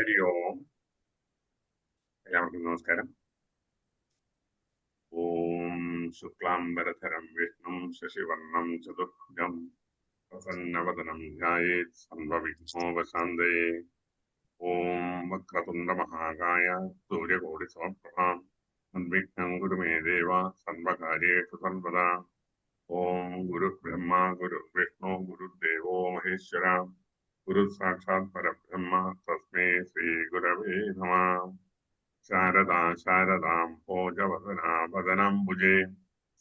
ഹരി ഓം. എല്ലാവർക്കും നമസ്കാരം. ഓം ശുക്ലാംബരധരം വിഷ്ണും ശശിവർണം ചതുർഭുജം പ്രസന്നവദനം ധ്യായേത് സർവവിഘ്നോപശാന്തയേ. ഓം വക്രതുണ്ട മഹാകായ സൂര്യകോടി സമപ്രഭാം നിർവിഘ്നം കുരു മേ ദേവ സർവകാര്യേഷു സർവദാ. ഓം ഗുരുബ്രഹ്മ ഗുരുർവിഷ്ണു ഗുരുദേവോ മഹേശ്വര ഗുരു സാക്ഷാത് പരബ്രഹ്മ തസ്മൈ ശ്രീ ഗുരവേ നമഃ. ശാരദാ ശാരദാം ഭോജവദനാഭദനാംബുജേ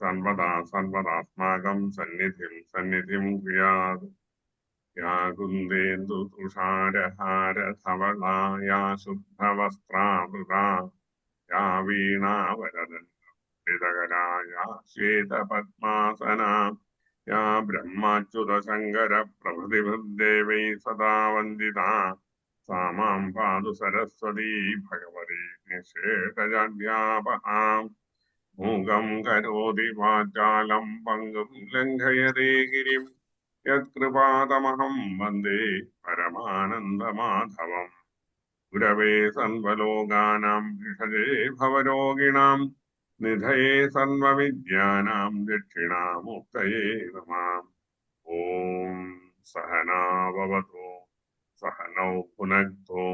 സർവദാ സർവദാസ്മാകം സന്നിധിം ക്രിയാത്. യാ കുന്ദേന്ദു തുഷാരഹാരധവളാ യാ ശുഭ്രവസ്ത്രാവൃതാ യാ വീണാവരദണ്ഡകരാ യാ ശ്വേതപദ്മാസനാ യാ ബ്രഹ്മാച്യുതശങ്കര പ്രഭൃതിഭിർദേവൈ സദാ വന്ദിതാ സാ മാം പാതു സരസ്വതീ ഭഗവതി നിശേഷജാഡ്യാപഹാം. മൂകം കരോതി വാചാലം പങ്കും ലംഘയതേ ഗിരിം യത്കൃപാതമഹം വന്ദേ പരമാനന്ദമാധവം. ഗുരവേ സർവലോകാനാം ഭിഷജേ ഭവരോഗിണാം നിധയേ സർവവിദ്യാനാം ദക്ഷിണാമൂർത്തയേ നമഃ. ഓം സഹനാ ഭവതു സഹനൗ ഭുനക്തോ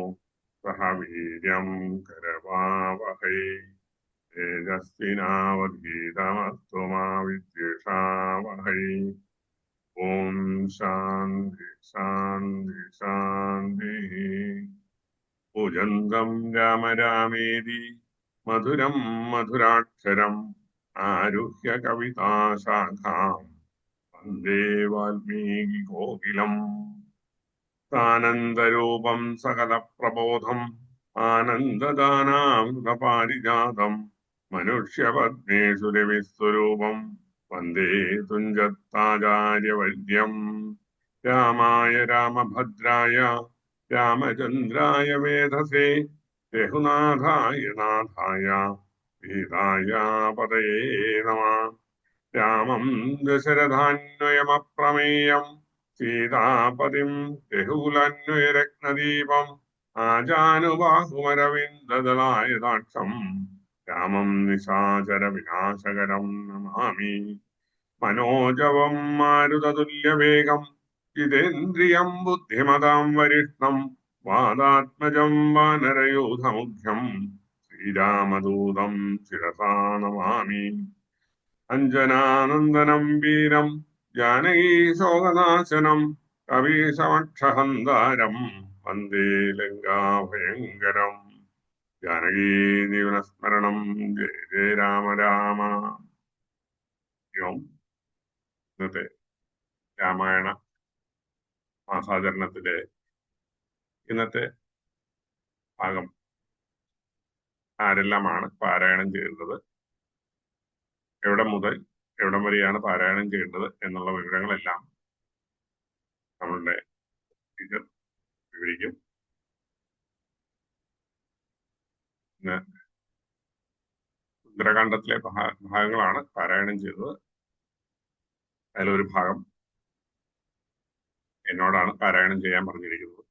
സഹ വീര്യം കരവാവഹൈ തേജസ്വിനാവധീതമസ്തു മാ വിദ്വിഷാവഹൈ. ഓം ശാന്തി ശാന്തി ശാന്തി. പൂജന്തം രാമ രാമേതി മധുരം മധുരാക്ഷരം ആരുഹ്യ കവിതാശാഖാം വന്ദേ വാൽമീകി കോകിലം. സാനന്ദരൂപം സകല പ്രബോധം ആനന്ദദാനാമൃതപാരിജാതം മനുഷ്യപത്നേഷു രവിസ്വരൂപം വന്ദേ തുഞ്ചത്താചാര്യവര്യം. രാമായ രാമഭദ്രായ രാമചന്ദ്രായ വേധസേ രഘുനാഥായ നാഥായ സീതായ പതയേ നമഃ. രാമം ദശരഥാന്വയമപ്രമേയം സീതാപതിം രഘുകുലാന്വയരത്നദീപം ആജാനുബാഹുമരവിന്ദദളായതാക്ഷം രാമം നിശാചര വിനാശകരം നമാമി. മനോജവം മാരുതതുല്യവേഗം ജിതേന്ദ്രിയം ബുദ്ധിമതാം വരിഷ്ഠം വാദാത്മജം വാനരയൂഥമുഖ്യം ശ്രീരാമദൂതം ശിരസാ നമാമി. അഞ്ജനാനന്ദനം വീരം ജാനകീ ശോകനാശനം കപീശമക്ഷഹന്താരം വന്ദേ ലങ്കാഭയങ്കരം. ജാനകീ ജീവനസ്മരണം ജയ ജയ രാമ രാമ. ഇന്നത്തെ രാമായണ മാസാചരണത്തിലെ ഇന്നത്തെ ഭാഗം ആരെല്ലാമാണ് പാരായണം ചെയ്യുന്നത്, എവിടെ മുതൽ എവിടം വരെയാണ് പാരായണം ചെയ്യേണ്ടത് എന്നുള്ള വിവരങ്ങളെല്ലാം നമ്മളുടെ ടീച്ചർ വിവരിക്കും. ഇന്ന് സുന്ദരകാന്ഡത്തിലെ ഭാഗങ്ങളാണ് പാരായണം ചെയ്തത്. അതിലൊരു ഭാഗം എന്നോടാണ് പാരായണം ചെയ്യാൻ പറഞ്ഞിരിക്കുന്നത്.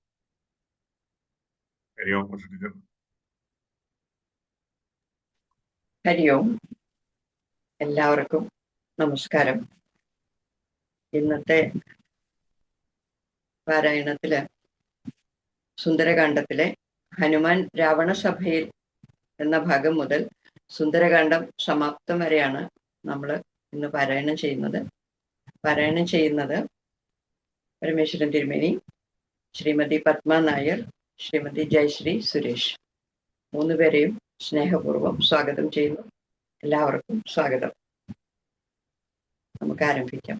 ഹരി ഓം ടീച്ചർ. ഹരി ഓം. എല്ലാവർക്കും നമസ്കാരം. ഇന്നത്തെ പാരായണത്തില് സുന്ദരകാന്ഡത്തിലെ ഹനുമാൻ രാവണസഭയിൽ എന്ന ഭാഗം മുതൽ സുന്ദരകാന്ഡം സമാപ്തം വരെയാണ് നമ്മൾ ഇന്ന് പാരായണം ചെയ്യുന്നത്. പാരായണം ചെയ്യുന്നത് പരമേശ്വരൻ തിരുമേനി, ശ്രീമതി പത്മ നായർ, ശ്രീമതി ജയശ്രീ സുരേഷ്. 3 പേരെയും സ്നേഹപൂർവ്വം സ്വാഗതം ചെയ്യുന്നു. എല്ലാവർക്കും സ്വാഗതം. നമുക്ക് ആരംഭിക്കാം.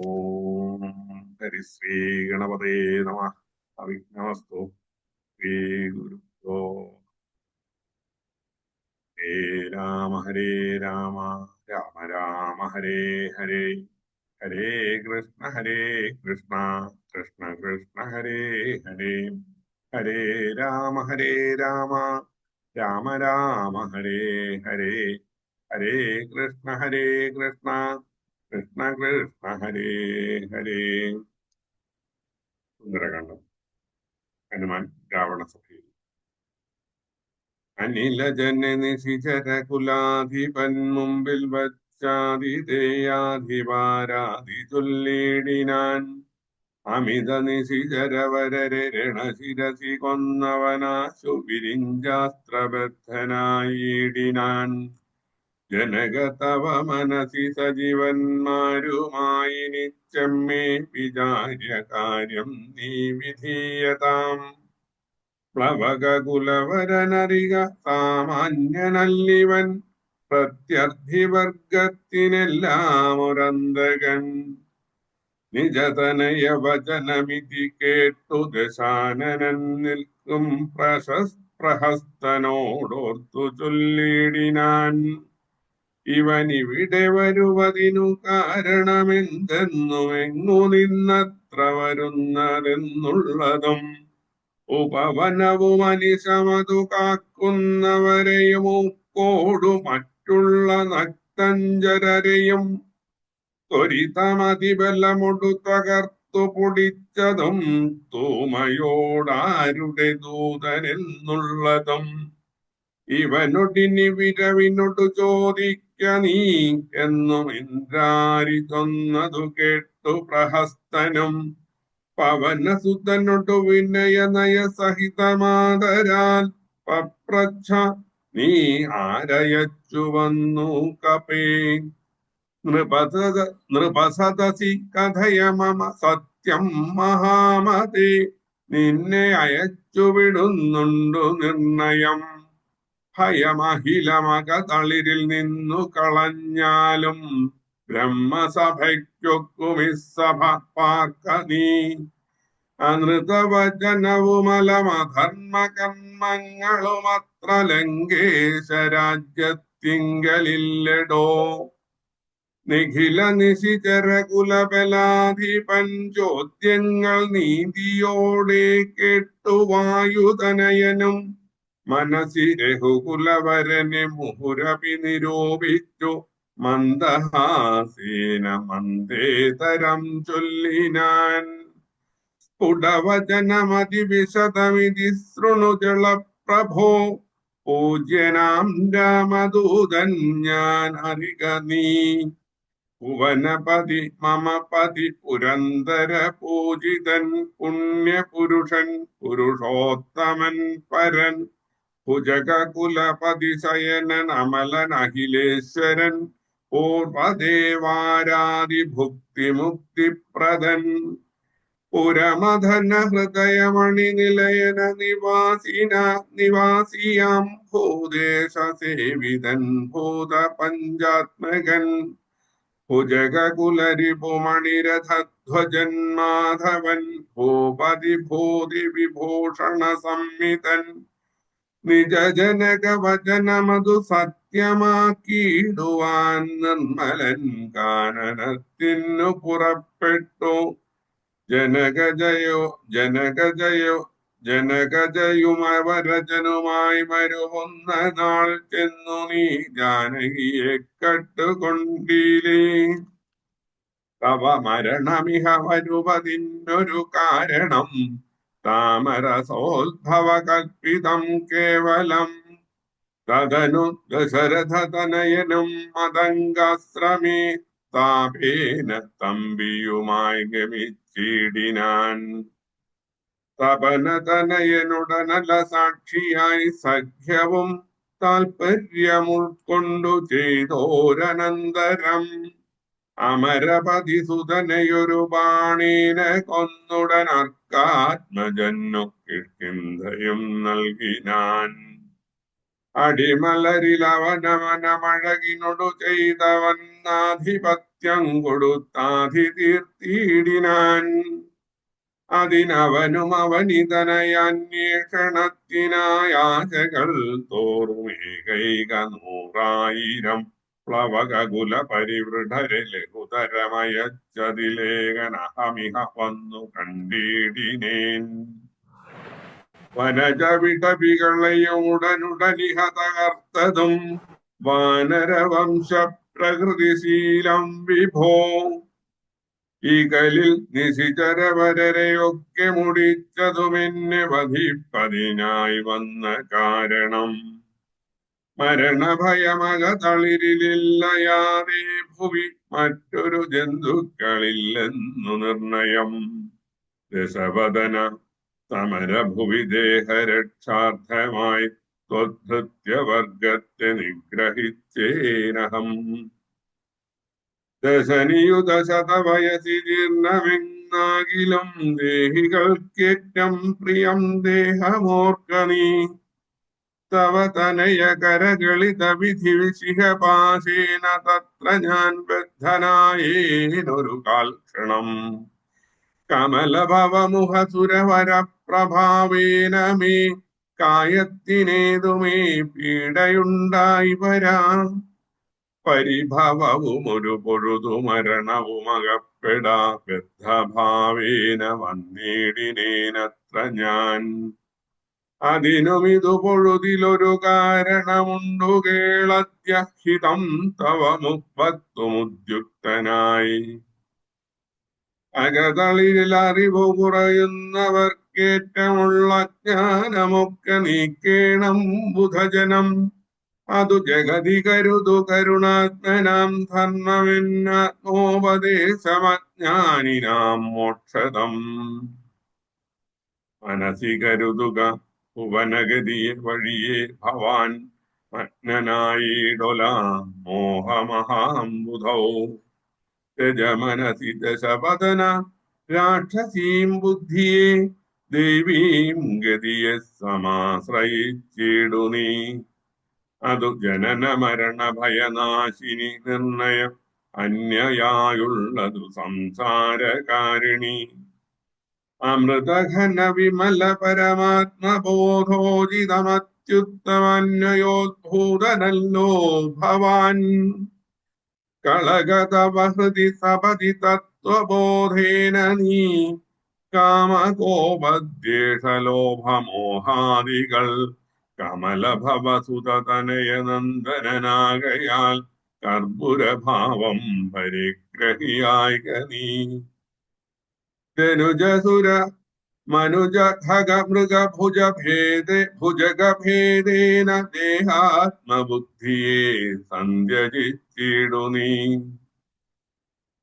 ഓം ഹരിശ്രീ ഗണപതേ നമഃ. അവിഘ്നമസ്തു. ശ്രീ ഗുരുഭ്യോ. ഹരേ രാമ ഹരേ രാമ രാമ രാമ ഹരേ ഹരേ ഹരേ കൃഷ്ണ കൃഷ്ണ കൃഷ്ണ ഹരേ ഹരേ ഹരേ രാമ രാമ രാമ രാമ ഹരേ ഹരേ ഹരേ കൃഷ്ണ കൃഷ്ണ കൃഷ്ണ കൃഷ്ണ ഹരേ ഹരേ. സുന്ദരകാന്ഡം ഹനുമാൻ രാവണസഭയിൽ. അനിലജന നിശിചര കുലാധിപൻ മുമ്പിൽ വച്ചാതിഥേയാധിപാരാധി ചൊല്ലിടിനാൻ. അമിത നിശിചരവരരെ രണശിരസി കൊന്നവനാശു വിരിഞ്ചാസ്ത്രബദ്ധനായിടിനാൻ. ജനക തവ മനസി സജീവന്മാരുമായി നിച്ചമ്മേ വിചാര്യ കാര്യം നീ വിധീയതാം. പ്ലവകുലവരനറിക സാമാന്യനല്ലിവൻ പ്രത്യർത്ഥിവർഗത്തിനെല്ലാം ഒരന്തകൻ. നിജതനയ വചനമിതി കേട്ടു ദശാനനൻ നിൽക്കും പ്രഹസ്തനോടോർത്തു ചൊല്ലിടിനാൻ. ഇവനിവിടെ വരുവതിനു കാരണമെന്തെന്നു എങ്ങു നിന്നത്ര വരുന്നതെന്നുള്ളതും ഉപവനവും അനിശമതു കാക്കുന്നവരെയും ൂക്കോടു മറ്റുള്ള നക്തഞ്ചരരെയും ത്വരിതമതിബലമൊടു തകർത്തു പൊടിച്ചതും തൂമയോടാരുടെ ദൂതനെന്നുള്ളതും ഇവനൊടിനി വിരവിനൊടു ചോദിക്ക നീ എന്നും ഇന്ദ്രാരി ചൊന്നതു കേട്ടു പ്രഹസ്തനും. പവനസുതനൊടു വിനയനയ സഹിതമാതരാൽ പപ്രച്ഛ നീ ആരയച്ചു വന്നു കപേ. നൃപസദസി കഥയ മമ സത്യം മഹാമതേ. നിന്നെ അയച്ചു വിടുന്നുണ്ടു നിർണയം. ഭയമഹിലമകതളിരിൽ നിന്നു കളഞ്ഞാലും ബ്രഹ്മസഭയ്ക്കൊക്കുമിസഭ പാർക്ക നീ. അനൃതവചനവുമലമധർമ്മകർമ്മങ്ങളുമത്ര ലങ്കേശ രാജ്യത്തിങ്കലില്ലടോ. നിഖില നിശിചര കുലബലാധിപൻ ചോദ്യങ്ങൾ നീതിയോടെ കേട്ടു വായുതനയനും മനസി രഘുകുലവരനെ മുഹുരപി നിരൂപിച്ചു മന്ദഹാസീന മന്ദേതരം ചൊല്ലിനാൻ. സ്ഫുടവചനമതിവിശദമിതി ശൃണുജള പ്രഭോ. പൂജ്യനാം രാമദൂതൻ ഞാൻ അറിക നീ. ഭുവനപതി മമ പതി പുരന്തര പൂജിതൻ പുണ്യപുരുഷൻ പുരുഷോത്തമൻ പരൻ. ഭുജകുലപതി ശയനൻ അമലൻ അഖിലേശ്വരൻ പൂർവദേവാരാദി ഭുക്തിമുക്തിപ്രദൻ. പുരമധന ഹൃദയമണി നിലയന നിവാസിയാം ഭൂദേശ സേവിതൻ ഭൂത പഞ്ചാത്മകൻ. ഭുജകുലരിപുമണിരഥധ്വജൻ മാധവൻ ഭൂപതി ഭൂതി വിഭൂഷണ സംമിതൻ. നിജജനക വചനമതു സത്യമാക്കിയിടുവാൻ നിർമ്മലൻ കാനനത്തിനു പുറപ്പെട്ടു. ജനകജയുമവരജനുമായി വരുവുന്ന നാൾ ചെന്നു നീ ജാനകിയെ കട്ടുകൊണ്ടീലേ. തവ മരണമിഹ വരുവതിനൊരു കാരണം താമരസോദ്ഭവ കൽപ്പിതം കേവലം. തദനു ദശരഥ തനയനും മതംഗാശ്രമേ താപേന തമ്പിയുമായി ഗമിച്ചിടിനാൻ. തപനതനയനുടനല സാക്ഷിയായി സഖ്യവും താൽപര്യമുൾക്കൊണ്ടു ചെയ്തോരനന്തരം അമരപതി സുതനയൊരു ബാണീന കൊന്നുടൻ അർക്കാത്മജന്നു കിഷ്കിന്ധയും നൽകിനാൻ. അടിമലരിലവനവനമഴകിനൊടു ചെയ്തവന്നാധിപത്യം കൊടുത്താധി തീർത്തിയിടിനാൻ. അതിനവനും അവനിതനയന്വേഷണത്തിനായാചകൾ തോറുമേകൈക 100,000 പ്ലവകുല പരിവൃഢരെ ലഘുതരമയച്ചതിലേകനഹമിഹ വന്നു കണ്ടിടിനേൻ. വനജ വിടവികളെയും ഉടനുടനിഹ തകർത്തതും വാനരവംശ പ്രകൃതിശീലം വിഭോ. ഈ കലിൽ നിശിചരവരരെയൊക്കെ മുടിച്ചതുമെന്നെ വധിപ്പതിനായി വന്ന കാരണം മരണഭയമകതളിരിലില്ലയാതെ ഭുവി മറ്റൊരു ജന്തുക്കളില്ലെന്നു നിർണയം. ദശവദന സമരഭുവി ദേഹരക്ഷാർത്ഥമായി ത്വദ്ധൃത്യവർഗത്തെ നിഗ്രഹിച്ചേനഹം. ദശനിയുതശതവയസി ജീർണമെന്നാകിലും ദേഹികൾക്കേറ്റം പ്രിയം ദേഹമോർക്ക നീ. തവ തനയ കരകളിത വിധി വിശിഹപാശേന തത്ര ഞാൻ ബദ്ധനായേനൊരു കാൽക്ഷണം. കമലഭവമുഖസുരവര പ്രഭാവേന മേ കായത്തിനേതുമേ പീഡയുണ്ടായി വരാ. പരിഭവവും ഒരു പൊഴുതു മരണവുമകപ്പെടാ ബദ്ധഭാവേന വന്നിടിനേനത്ര ഞാൻ. അതിനുമിതു പൊഴുതിലൊരു കാരണമുണ്ടു കേളത്യഹിതം തവ മുപ്പത്തുമുദ്യുക്തനായി. അകതളിരിൽ അറിവു കുറയുന്നവർക്കേറ്റമുള്ള ജ്ഞാനമൊക്കെ നീക്കേണം ബുധജനം. അതു ജഗതി കരുതു കരുണാത്മനാം ധർമ്മമെന്നാത്മോപദേശമജ്ഞാനിനാം മോക്ഷതം. മനസി കരുതുക ഭുവനഗതിയെ വഴിയെ ഭവാൻ മഗ്നനായിടൊല മോഹമഹാംബുധൗ. രജമനസി ദശവദന രാക്ഷസീം ബുദ്ധിയെ ദേവീം ഗതിയെ സമാശ്രയിച്ചിടു നീ. അതു ജനന മരണ ഭയനാശിനി നിർണയം അന്യയായുള്ളതു സംസാരകാരിണി. അമൃതഘന വിമല പരമാത്മബോധോജിതമത്യുത്തമന്വയോദ്ഭൂതനല്ലോ ഭവാൻ. കളഗതവ ഹൃദി സപതി തത്വബോധേന നീ. കാമകോപദ്വേഷലോഭമോഹാദികൾ കമലഭവസുതനയനന്ദനാകയാൽ കർപ്പുരഭാവം പരിഗ്രഹിയായിക നീ. ധനുജസുര മനുജ ഖഗ മൃഗ ഭുജഗഭേദേന ദേഹാത്മബുദ്ധിയെ സന്ധ്യജിച്ചിടു നീ.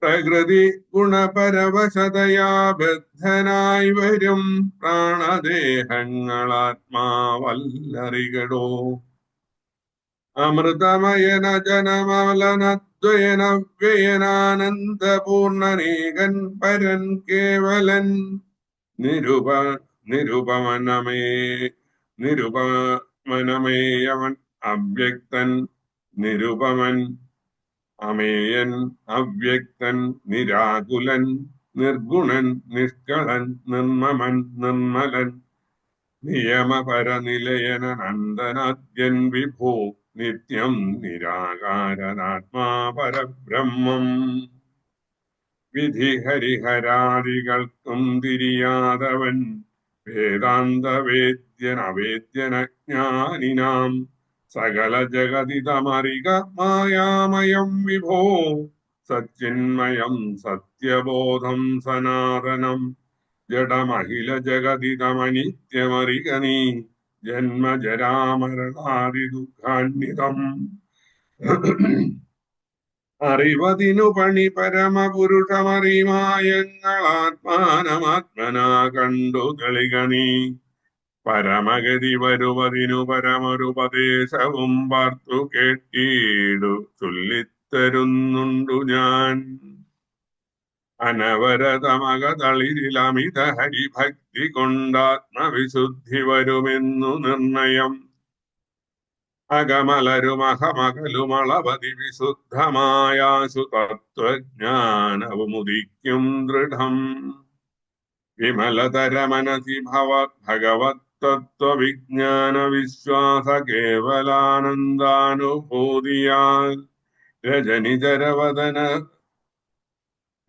പ്രകൃതി ഗുണപരവശതയാ ബദ്ധനായി വരും പ്രാണദേഹങ്ങളാത്മാവല്ലറികടോ. അമൃതമയന ജനമലനദ്വയന വ്യയനാനന്ദപൂർണനേകൻ പരൻ കേവലൻ. നിരുപമനമേയവൻ അവ്യക്തൻ നിരുപമൻ. അമേയൻ അവ്യക്തൻ നിരാകുലൻ നിർഗുണൻ നിഷ്കളൻ നിർമ്മമൻ നിർമ്മലൻ. നിയമപരനിലയനനന്ദനാദ്യൻ വിഭോ നിത്യം നിരാകാരനാത്മാ പരബ്രഹ്മം. വിധി ഹരിഹരാദികൾക്കും തിരിയാതവൻ വേദാന്തവേദ്യനവേദ്യനജ്ഞാനിനാം. സകല ജഗതിതമറിക മായാമയം വിഭോ സച്ചിന്മയം സത്യബോധം സനാതനം. ജഡമഹില ജഗതിതമനിത്യമറിക നീ. ജന്മജരാമരണാദി ദുഃഖാന്വിതം. അറിവതിനു പണി പരമപുരുഷമറിമായങ്ങളാത്മാനമാത്മനാ കണ്ടു തെളിക നീ. പരമഗതി വരുവതിനു പരമൊരുപദേശവും പാർത്തു കേട്ടീടു ചൊല്ലിത്തരുന്നുണ്ടു ഞാൻ. അനവരതമകതളിരിലമിത ഹരിഭക്തി കൊണ്ടാത്മവിശുദ്ധി വരുമെന്നു നിർണയം. അകമലരുമഹമകലുമളവതി വിശുദ്ധമായാശു തത്വജ്ഞാനവുമുദിക്കും ദൃഢം. വിമലതര മനസി ഭഗവത്തത്വവിജ്ഞാന വിശ്വാസ കേവലാനന്ദാനുഭൂതിയാൽ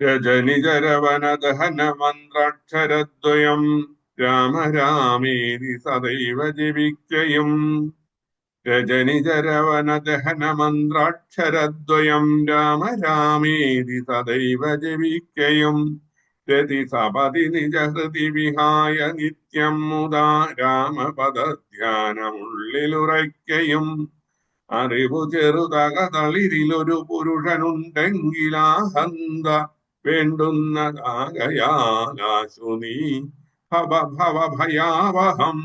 രജനിജരവനദഹന മന്ത്രാക്ഷരദ്വയം രാമ രാമേതി സദൈവ ജപിക്കയും. രജനിചരവനദഹനമന്ത്രാക്ഷരദ്വയം രാമ രാമേതി സദൈവ ജപിക്കയും രതി സപതി നിജഹൃതി വിഹായ നിത്യം മുദാ രാമപദധ്യാനമുള്ളിലുറയ്ക്കയും അറിവു ചെറുതകതളിരിലൊരു പുരുഷനുണ്ടെങ്കിലാഹന്ത വേണ്ടുന്നതാകയാലാശു നീ ഭവഭയാവഹം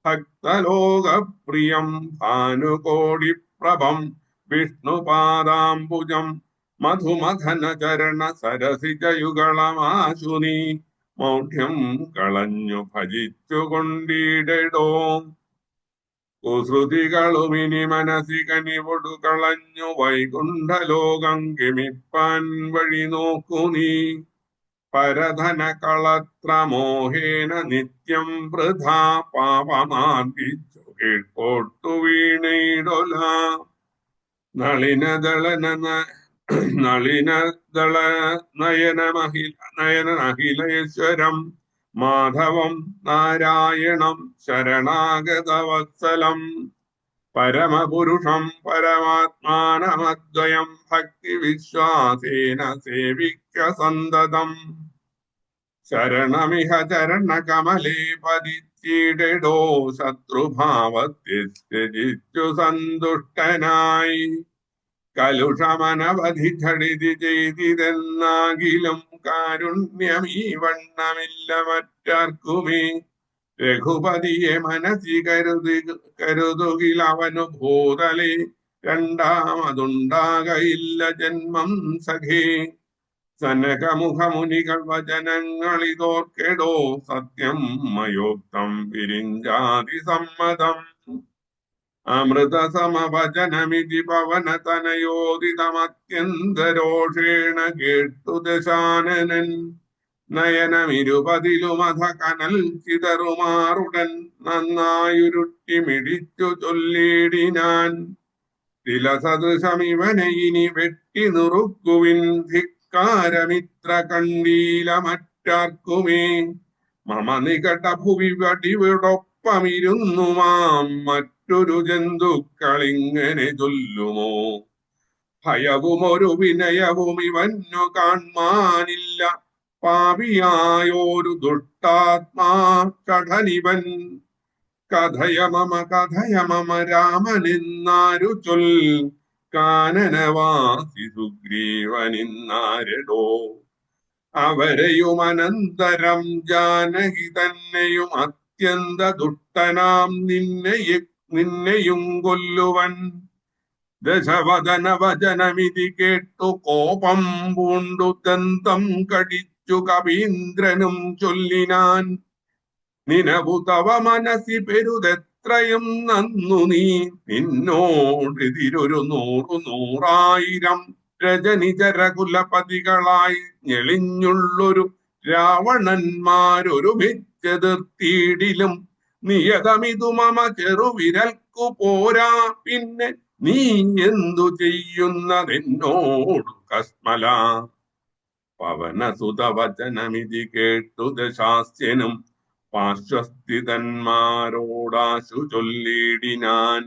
ഭക്തലോകപ്രിയം ഭാനുകോടിപ്രഭം വിഷ്ണുപാദാംബുജം മധുമഥന ചരണ സരസിജയുഗളമാശു നീ മൗഢ്യം കളഞ്ഞു ഭജിച്ചു കൊണ്ടിടടോ. കുസൃതികളുമിനി മനസ്സി കനിവൊടു കളഞ്ഞു വൈകുണ്ഠലോകം ഗമിപ്പാൻ വഴി നോക്കു നീ. പരധന കളത്രമോഹേന നിത്യം വൃഥാ പാപമാർഗിച്ചു കീഴ്പോട്ടു വീണയിടൊല. നളിനദള നയനമഹിലേശ്വരം മാധവം നാരായണം ശരണാഗതവത്സലം പരമപുരുഷം പരമാത്മാനമദ്വയം ഭക്തി വിശ്വാസേന സേവിക്ക സന്തതം. ശരണമിഹ ചരണകമലേ പതിച്ചിടടോ ശത്രുഭാവത്തെ ത്യജിച്ചു സന്തുഷ്ടനായി. കലുഷമനവധി ഝടിതി ചെയ്തിതെന്നാകിലും കാരുണ്യമീ വണ്ണമില്ല മറ്റാർക്കുമേ. രഘുപതിയെ മനസ്സി കരുതുകിൽ അവനു ഭൂതലേ രണ്ടാമതുണ്ടാകയില്ല ജന്മം സഖേ. സനകമുഖമുനികൾ വചനങ്ങളിതോർക്കെടോ സത്യം മയോക്തം വിരിഞ്ചാതി സമ്മതം. അമൃതസമവചനമിതി പവനതനയോദിതമത്യന്തരോഷേണ കേട്ടു ദശാനനൻ. നയനമിരുപതിലുമധ കനൽ ചിതറുമാറുടൻ നന്നായുരുട്ടി മിടിച്ചു ചൊല്ലിടിനാൻ. തിലസദൃശമിവനെ ഇനി വെട്ടി നുറുക്കുവിൻ ധിക്കാരമിത്ര കണ്ടീല മറ്റാർക്കുമേ. മമ നികട ഭുവി വടിവിടൊപ്പമിരുന്നു മാം മറ്റൊരു ജന്തുക്കളിങ്ങനെ ചൊല്ലുമോ. ഭയവും ഒരു വിനയവും ഇവന്നു കാൺമാനില്ല പാപിയായോരു ദുഷ്ടാത്മാ കഠനിവൻ. കഥയ മമ രാമനെന്നാരു ചൊൽ കാനനവാസി സുഗ്രീവനിന്നാരടോ. അവരെയും അനന്തരം ജാനകി തന്നെയും അത്യന്ത ദുഷ്ടനാം നിന്നെയും കൊല്ലുവൻ. ദശവദന വചനമിതി കേട്ടു കോപം പൂണ്ടു ദന്തം കടിച്ചു കവീന്ദ്രനും ചൊല്ലിനാൻ. നിനവു തവ മനസ്സി പെരുതെത്രയും നന്നു നീ നിന്നോടെതിരൊരു 100,000 രജനിചരകുലപതികളായി ഞെളിഞ്ഞുള്ളൊരു രാവണന്മാരൊരുമിച്ചെതിർത്തിയിടിലും നിയതമിതു മമ ചെറുവിരൽക്കു പോരാ. പിന്നെ നീ എന്തു ചെയ്യുന്നതെന്നോടു കസ്മല. പവനസുതവചനമിതി കേട്ടു ദശാസ്യനും പാർശ്വസ്ഥിതന്മാരോടാശു ചൊല്ലിടിനാൻ.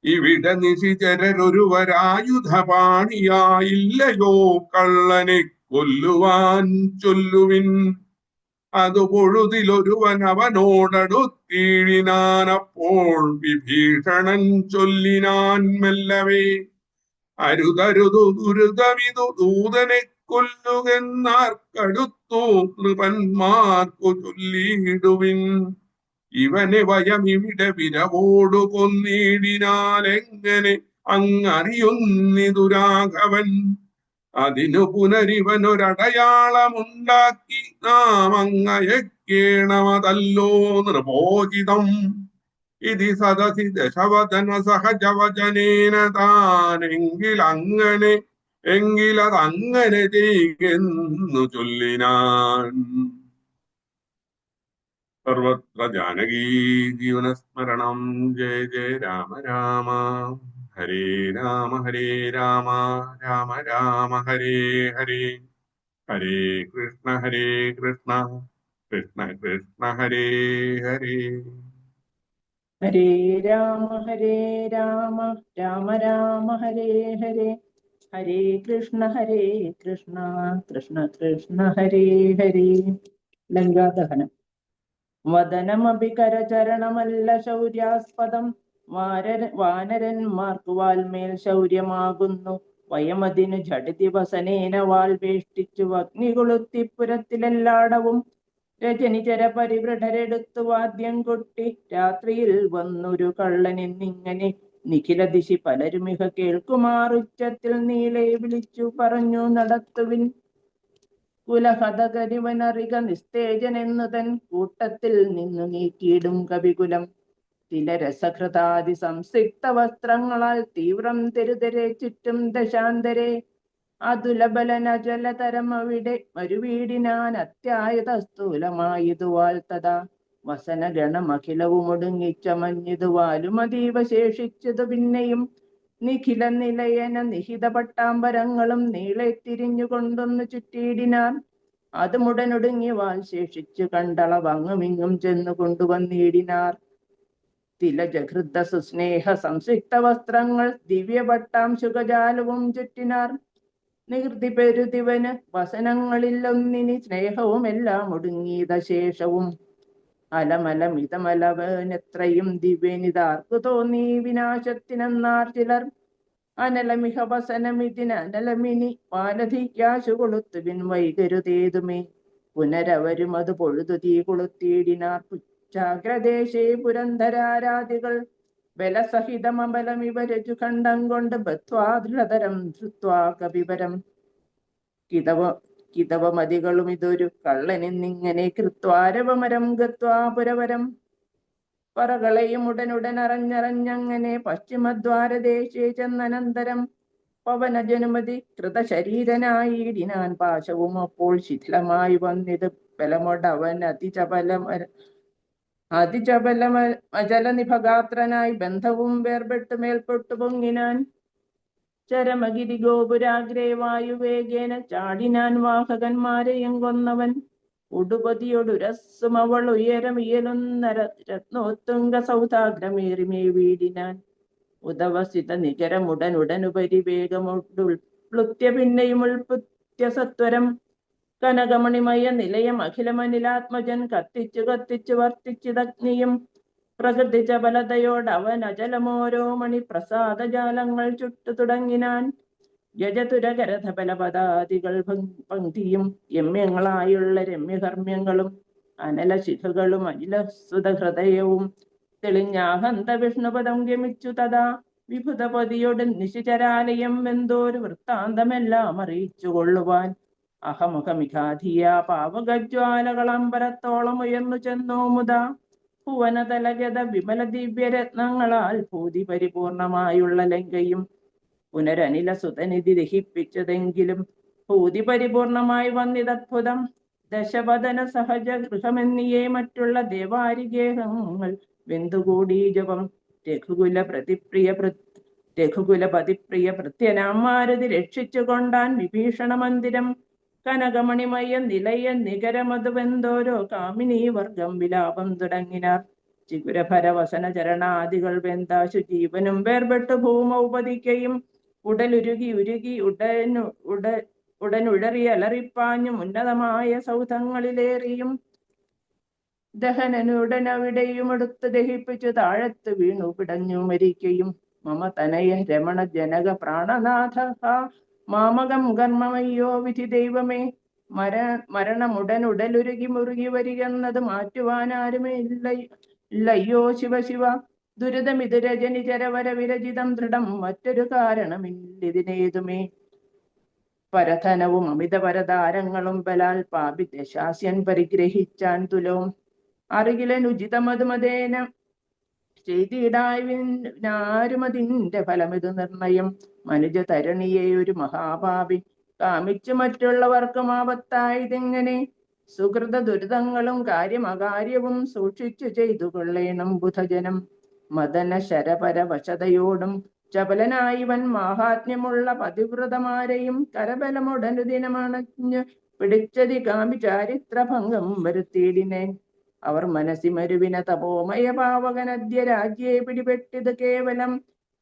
ഇവിടെ നിശിചരൊരുവരായുധപാണിയായില്ലയോ കള്ളനെ കൊല്ലുവാൻ ചൊല്ലുവിൻ. അതു പൊഴുതിലൊരുവൻ അവനോടടുത്തിടിനാനപ്പോൾ വിഭീഷണൻ ചൊല്ലിനാൻ മെല്ലവേ. അരുതരുതു ദുരിതമിതു ദൂതനെ കൊല്ലുകെന്നാർക്കടുത്തു നൃപന്മാർക്കു ചൊല്ലിയിടുവിൻ. ഇവനെ വയമിവിടെ വിരവോടു കൊന്നിടിനാലെങ്ങനെ അങ്ങറിയുന്നിതു രാഘവൻ. അതിനു പുനരിവനൊരടയാളമുണ്ടാക്കി നാം അങ്ങയക്കേണമതല്ലോ നൃപോചിതം. ഇതി സദസി ദശവദന സഹജവചനേന എങ്കിലതങ്ങനെ ചെയ്യുന്നു ചൊല്ലിനാൻ. സർവത്ര ജാനകീ ജീവനസ്മരണം. ജയ ജയ രാമ രാമ. ഹരേ രാമ ഹരേ രാമ രാമ രാമ ഹരേ ഹരേ. ഹരേ കൃഷ്ണ കൃഷ്ണ കൃഷ്ണ ഹരേ ഹരേ. ഹരേ രാമ രാമ രാമ ഹരേ ഹരേ, ഹരേ കൃഷ്ണ കൃഷ്ണ കൃഷ്ണ ഹരേ ഹരേ. ലങ്കാദഹനം. വദനമപി കരചരണമല്ല ശൗര്യാസ്പദം, വാനരന്മാർക്കു വാൽമേൽ ശൗര്യമാകുന്നു. വയമതിനു ഝടിതി വസനേന വാൾ വേഷ്ടിച്ചു അഗ്നി കൊളുത്തിപ്പുരത്തിലെല്ലാടവും. രജനിചര പരിവൃഢരെടുത്തു വാദ്യം കൊട്ടി രാത്രിയിൽ വന്നൊരു കള്ളനെന്നിങ്ങനെ നിഖില ദിശി പലരുമിഹ കേൾക്കുമാറുച്ചത്തിൽ നീളെ വിളിച്ചു പറഞ്ഞു നടത്തുവിൻ. കുലഹതകരിവനറിക നിസ്തേജനെന്നു തൻ കൂട്ടത്തിൽ നിന്നു നീക്കിയിടും കവികുലം. തിലരസഹൃതാദി സംസിക്ത വസ്ത്രങ്ങളാൽ തീവ്രം തെരുതെരെ ചുറ്റും ദശാന്തരെ. അതുലബലനജലതരം അവിടെ മരുവീടിനാൻ അത്യായത സ്ഥൂലമായതുവാൽ തഥാ വസനഗണമഖിലവും ഒടുങ്ങിച്ചമഞ്ഞിതുവാലും അതീവ ശേഷിച്ചതു പിന്നെയും. നിഖില നിലയന നിഹിത പട്ടാമ്പരങ്ങളും നീളെ തിരിഞ്ഞുകൊണ്ടൊന്നു ചുറ്റിയിടിനാർ. അതുമുടനൊടുങ്ങി വാൽ ശേഷിച്ചു കണ്ടളവങ്ങുമിങ്ങും ചെന്നു കൊണ്ടുവന്നിടിനാർ. തിലജഹൃദ സുസ്നേഹ സംസിക്ത വസ്ത്രങ്ങൾ ദിവ്യപട്ടാം ശുഖജാലവും ചുറ്റിനാർ. നികൃതി പെരുതിവന് വസനങ്ങളിലൊന്നിനി സ്നേഹവും എല്ലാം ഒടുങ്ങിയത ശേഷവും. അലമലമിതമലവനെത്രയും ദിവ്യനിതാർക്കു തോന്നി വിനാശത്തിനെന്നാർ ചിലർ. അനലമിഹ വസനമിതിന് അനലമിനി വാലധിക്കാശു കൊളുത്തുവിൻ വൈകരുതേതുമേ. പുനരവരും അത് പൊഴുതു തീ കൊളുത്തിയിടിനാർ. പുച്ഛാഗ്രദേശേ പുരന്ധരാരാദികൾ ബലസഹിതമബലമിവരജു ഖണ്ഡം കൊണ്ട് ബദ്ധ്വാ ദൃഢതരം ധൃത്വാ കവിവരം. കിതവമതികളും ഇതൊരു കള്ളനെന്നിങ്ങനെ കൃത്വാരവമരം ഗത്വാ പുരവരം. പറകളയും ഉടനുടനറിഞ്ഞറിഞ്ഞങ്ങനെ പശ്ചിമദ്വാരദേശേ ചെന്നനന്തരം. പവനജനുമതി കൃതശരീരനായിടിനാൻ. പാശവും അപ്പോൾ ശിഥിലമായി വന്നിത് ബലമൊടവൻ അജലനിഭഗാത്രനായി ബന്ധവും വേർപെട്ടു മേൽപ്പെട്ടു പൊങ്ങിനാൻ. ചരമഗിരി ഗോപുരാഗ്രേ വായുവേഗേന ചാടിനാൻ വാഹകന്മാരെയും കൊന്നവൻ. ഉടുപതിയൊടുരസ്സും അവൾ ഉയരമിയലുന്ന രത്നോത്തുംഗ സൗധാഗ്രമേറിമേ വീടിനാൻ. ഉദവസിത നികരമുടനുടനുപരി വേഗമുടുൾപ്ലുത്യ പിന്നെയും ഉൾപുത്യ സത്വരം. കനകമണിമയ നിലയം അഖിലമനിലാത്മജൻ കത്തിച്ചു കത്തിച്ചു വർത്തിച്ചിതഗ്നിയും. പ്രകൃതി ചപലതയോട് അവൻ അചലമോരോ മണിപ്രസാദജാലങ്ങൾ ചുട്ടു തുടങ്ങിനാൻ. യജതുരകരഥബലപദാദികൾ പങ്ക്തിയും രമ്യങ്ങളായുള്ള രമ്യകർമ്മ്യങ്ങളും അനലശിഖകളും അനിലസുതഹൃദയവും തെളിഞ്ഞാഹന്ത വിഷ്ണുപദം ഗമിച്ചു തഥാ. വിഭുതപതിയോട് നിശിചരാലയം വെന്തോരു വൃത്താന്തമെല്ലാം അറിയിച്ചു കൊള്ളുവാൻ. അഹമുഖമിഖാധിയ പാവകജ്വാലകളമ്പരത്തോളം ഉയർന്നു ചെന്നോ മുതാ. ഭുവനതലഗത വിമല ദിവ്യരത്നങ്ങളാൽ ഭൂതി പരിപൂർണമായുള്ള ലങ്കയും പുനരനില സുതനിധി ദഹിപ്പിച്ചതെങ്കിലും ഭൂതി പരിപൂർണമായി വന്നിതദ്ഭുതം. ദശവദന സഹജ ഗൃഹമെന്നിയേ മറ്റുള്ള ദേവാരിഗേഹങ്ങൾ വെന്തുകൂടി ജപം. രഘുകുലപതിപ്രിയ ഭൃത്യനാം മാരുതി രക്ഷിച്ചു കൊണ്ടാൻ വിഭീഷണ മന്ദിരം. കനകമണിമയ നിലയ നികരമതുവെന്തോരോ കാമിനീ വർഗം വിലാപം തുടങ്ങിനാർ. ചിഗുരഭരവസന ചരണാദികൾ വെന്താശു ജീവനും വേർപെട്ടു ഭൂമൗപതിക്കയും. ഉടലുരുകി ഉരുകി ഉടനുഴറി അലറിപ്പാഞ്ഞും ഉന്നതമായ സൗധങ്ങളിലേറിയും. ദഹനനുടനവിടെയും എടുത്ത് ദഹിപ്പിച്ചു താഴത്ത് വീണു പിടഞ്ഞു മരിക്കയും. മമ തനയ രമണ ജനക പ്രാണനാഥ മാമകം കർമ്മമയ്യോ വിധി ദൈവമേ. മരണമുടനുടലുരുകി മുറുകി വരികെന്നത് മാറ്റുവാനാരുമേ ഇല്ലയ്യോ ശിവ ശിവ. ദുരിതമിത് രജനിചരവര വിരചിതം ദൃഢം മറ്റൊരു കാരണമില്ലിതിനേതുമേ. പരധനവും അമിത പരതാരങ്ങളും ബലാൽ പാപി ദശാസ്യൻ പരിഗ്രഹിച്ചാൻ തുലവും. അറികിലൻ ഉചിതമതുമതേന ചെയ്തിടാരുമതിന്റെ ഫലമിതു നിർണയം. മനുജ തരണിയെ ഒരു മഹാപാപി കാമിച്ചു മറ്റുള്ളവർക്കും ആപത്തായതെങ്ങനെ. സുഹൃത ദുരിതങ്ങളും കാര്യമകാര്യവും സൂക്ഷിച്ചു ചെയ്തു കൊള്ളേണം ബുധജനം. മദന ശരപരവശതയോടും ചപലനായിവൻ മാഹാത്മ്യമുള്ള പതിവ്രതമാരെയും കരബലമുടനുദിനമണഞ്ഞു പിടിച്ചതി കാമി ചാരിത്രഭംഗം വരുത്തിയിടിനേൻ. അവർ മനസ്സിമരുവിന തപോമയ പാവകനദ്യ രാജ്യേ പിടിപെട്ടിത് കേവലം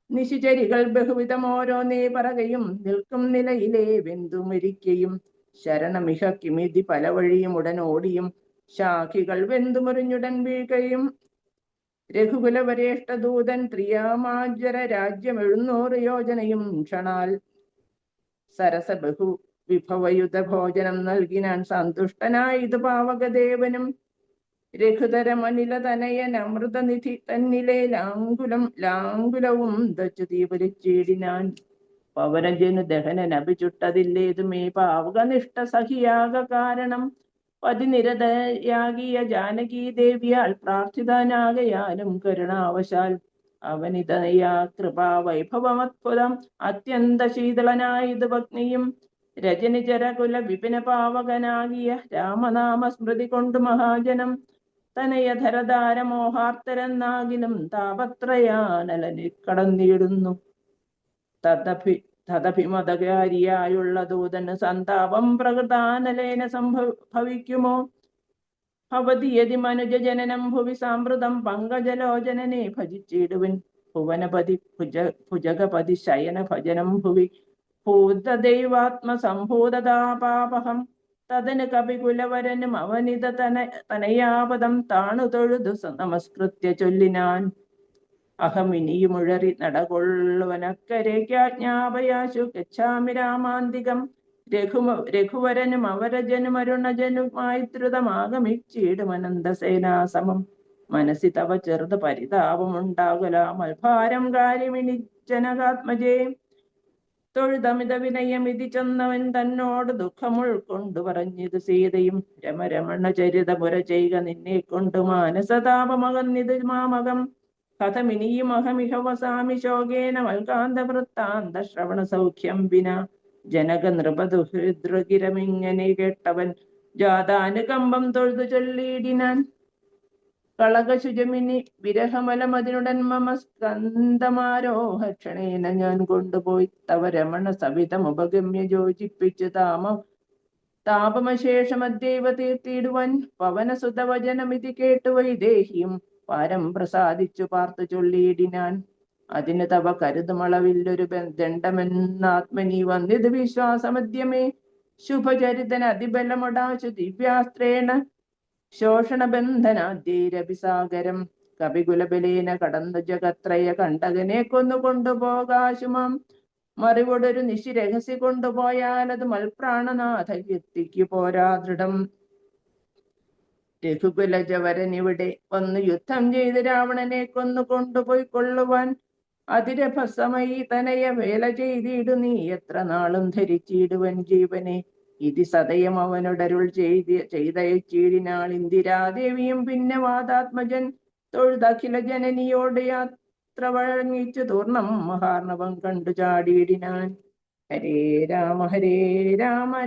നിശിചരികൾ ബഹുവിധം ഓരോന്നേ പറകയും നിൽക്കും നിലയിലെ വെന്തുമരിക്കയും ശരണമിഹ കിമിതി പല വഴിയും ഉടൻ ഓടിയും ശാഖികൾ വെന്തുമുറിഞ്ഞുടൻ വീഴ്കയും രഘുകുലവരേഷ്ഠദൂതൻ ത്രിയാമാജ്വര രാജ്യം 700 യോജനയും ക്ഷണാൽ സരസ ബഹു വിഭവയുധ ഭോജനം നൽകിനാൻ സന്തുഷ്ടനായത് പാവകദേവനും രഘുതരമനില തനയൻ അമൃതനിധി തന്നിലെ ലാങ്കുലവും ദച്ചു തീപരിച്ചിടിനാൻ പവനജനു ദഹനൻ അഭിചുട്ടതില്ലേതുമേ പാവകനിഷ്ഠ സഹിയാക കാരണം പതിനിരതയാകിയ ജാനകീ ദേവിയാൽ പ്രാർത്ഥിതനാകയാലും കരുണാവശാൽ അവനിതയാ കൃപാ വൈഭവമത്ഭുതം അത്യന്ത ശീതളനായത് ഭഗ്നിയും രജനിചരകുല വിപിന പാവകനാകിയ രാമനാമ സ്മൃതി കൊണ്ടു മഹാജനം തനയധരധാരമോഹാർത്തരെന്നാകിലും താപത്രയാനലനെ കടന്നിടുന്നു. തദഭിമതകാരിയായുള്ള ദൂതന് സന്താപം പ്രകൃതാനലേന സംഭവിക്കുമോ? ഭവതി യതി മനുജ ജനനം ഭുവി സാമൃതം പങ്കജലോചനനെ ഭജിച്ചിടുവൻ ഭുവനപതി ഭുജഗപതി ശയന ഭജനം ഭുവി ഭൂതദൈവാത്മസംഭൂതതാപാപഹം തദന് കപികുലവരനും അവനിത തനയാപദം താണു തൊഴുതു നമസ്കൃത്യ ചൊല്ലിനാൻ. അഹമിനിയുമുഴറി നടകൊള്ളുവനക്കരേക്കാജ്ഞാപയാശു ഗച്ഛാമി രാമാന്തികം. രഘുവരനും അവരജനും അരുണജനുമായി ദ്രുതമാഗമിച്ചിടുമനന്തസേനാസമം. മനസ്സി തവ ചെറുത് പരിതാപമുണ്ടാകുല മൽഭാരം കാര്യമിനി ജനകാത്മജേ. തൊഴുതമിത വിനയമിതി ചെന്നവൻ തന്നോട് ദുഃഖമുൾക്കൊണ്ടു പറഞ്ഞിത് സീതയും. രമരമണ ചരിതപുര ചെയ്ക നിന്നെ കൊണ്ട് മാനസതാപമകന്നിത് മാമകം. കഥമിനിയും അഹമിഹ വസാമി ശോകേന മൽകാന്ത വൃത്താന്ത ശ്രവണ സൗഖ്യം വിന. ജനക നൃപദുഹൃദ്രകിരമിങ്ങനെ കേട്ടവൻ ജാതാനുകമ്പം തൊഴുതു ചൊല്ലിയിടിനാൻ. കളകശുചമിനി വിരഹമലമതിനുടൻ മമ സ്കന്ധമാരോഹ ക്ഷണേന ഞാൻ കൊണ്ടുപോയി തവ രമണ സവിധമുപഗമ്യ യോജിപ്പിച്ചു താപമശേഷമദ്യൈവ തീർത്തിയിടുവാൻ. പവനസുതവചനമിതി കേട്ടു വൈദേഹിയും പാരം പ്രസാദിച്ചു പാർത്തു ചൊല്ലിയിടിനാൻ. അതിന് തവ കരുതുമളവില്ലൊരു ദണ്ഡമെന്നാത്മനി വന്നിത് വിശ്വാസമദ്യമേ. ശുഭചരിതൻ അതിബലമൊടാശു ദിവ്യാസ്ത്രേണ ശോഷണബന്ധനാദ്യൈരഭിസാഗരം. കപികുലബലേന കടന്നു ജഗത്രയ കണ്ടകനെ കൊന്നു കൊണ്ടുപോകാശുമാം. മറിവൊടൊരു നിശി രഹസ്യ കൊണ്ടുപോയാലത് മൽപ്രാണനാഥ കീർത്തിക്കു പോരാ ദൃഢം. രഘുകുലജവരനിവിടെ വന്നു യുദ്ധം ചെയ്ത് രാവണനെ കൊന്നു കൊണ്ടുപോയി കൊള്ളുവാൻ. അതിരഭസമയി തനയ വേല ചെയ്തിടു നീ എത്ര നാളും ധരിച്ചിടുവൻ ജീവനെ. ഇതി സദയം അവനോടരുൾ ചെയ്തയച്ചീടിനാൾ ഇന്ദിരാദേവിയും. പിന്നെ വാദാത്മജൻ തൊഴുതഖില ജനനിയോട് യാത്ര വഴങ്ങിച്ചു തൂർണം മഹാർണവം കണ്ടു ചാടിയിടിനാൻ. ഹരേ രാമ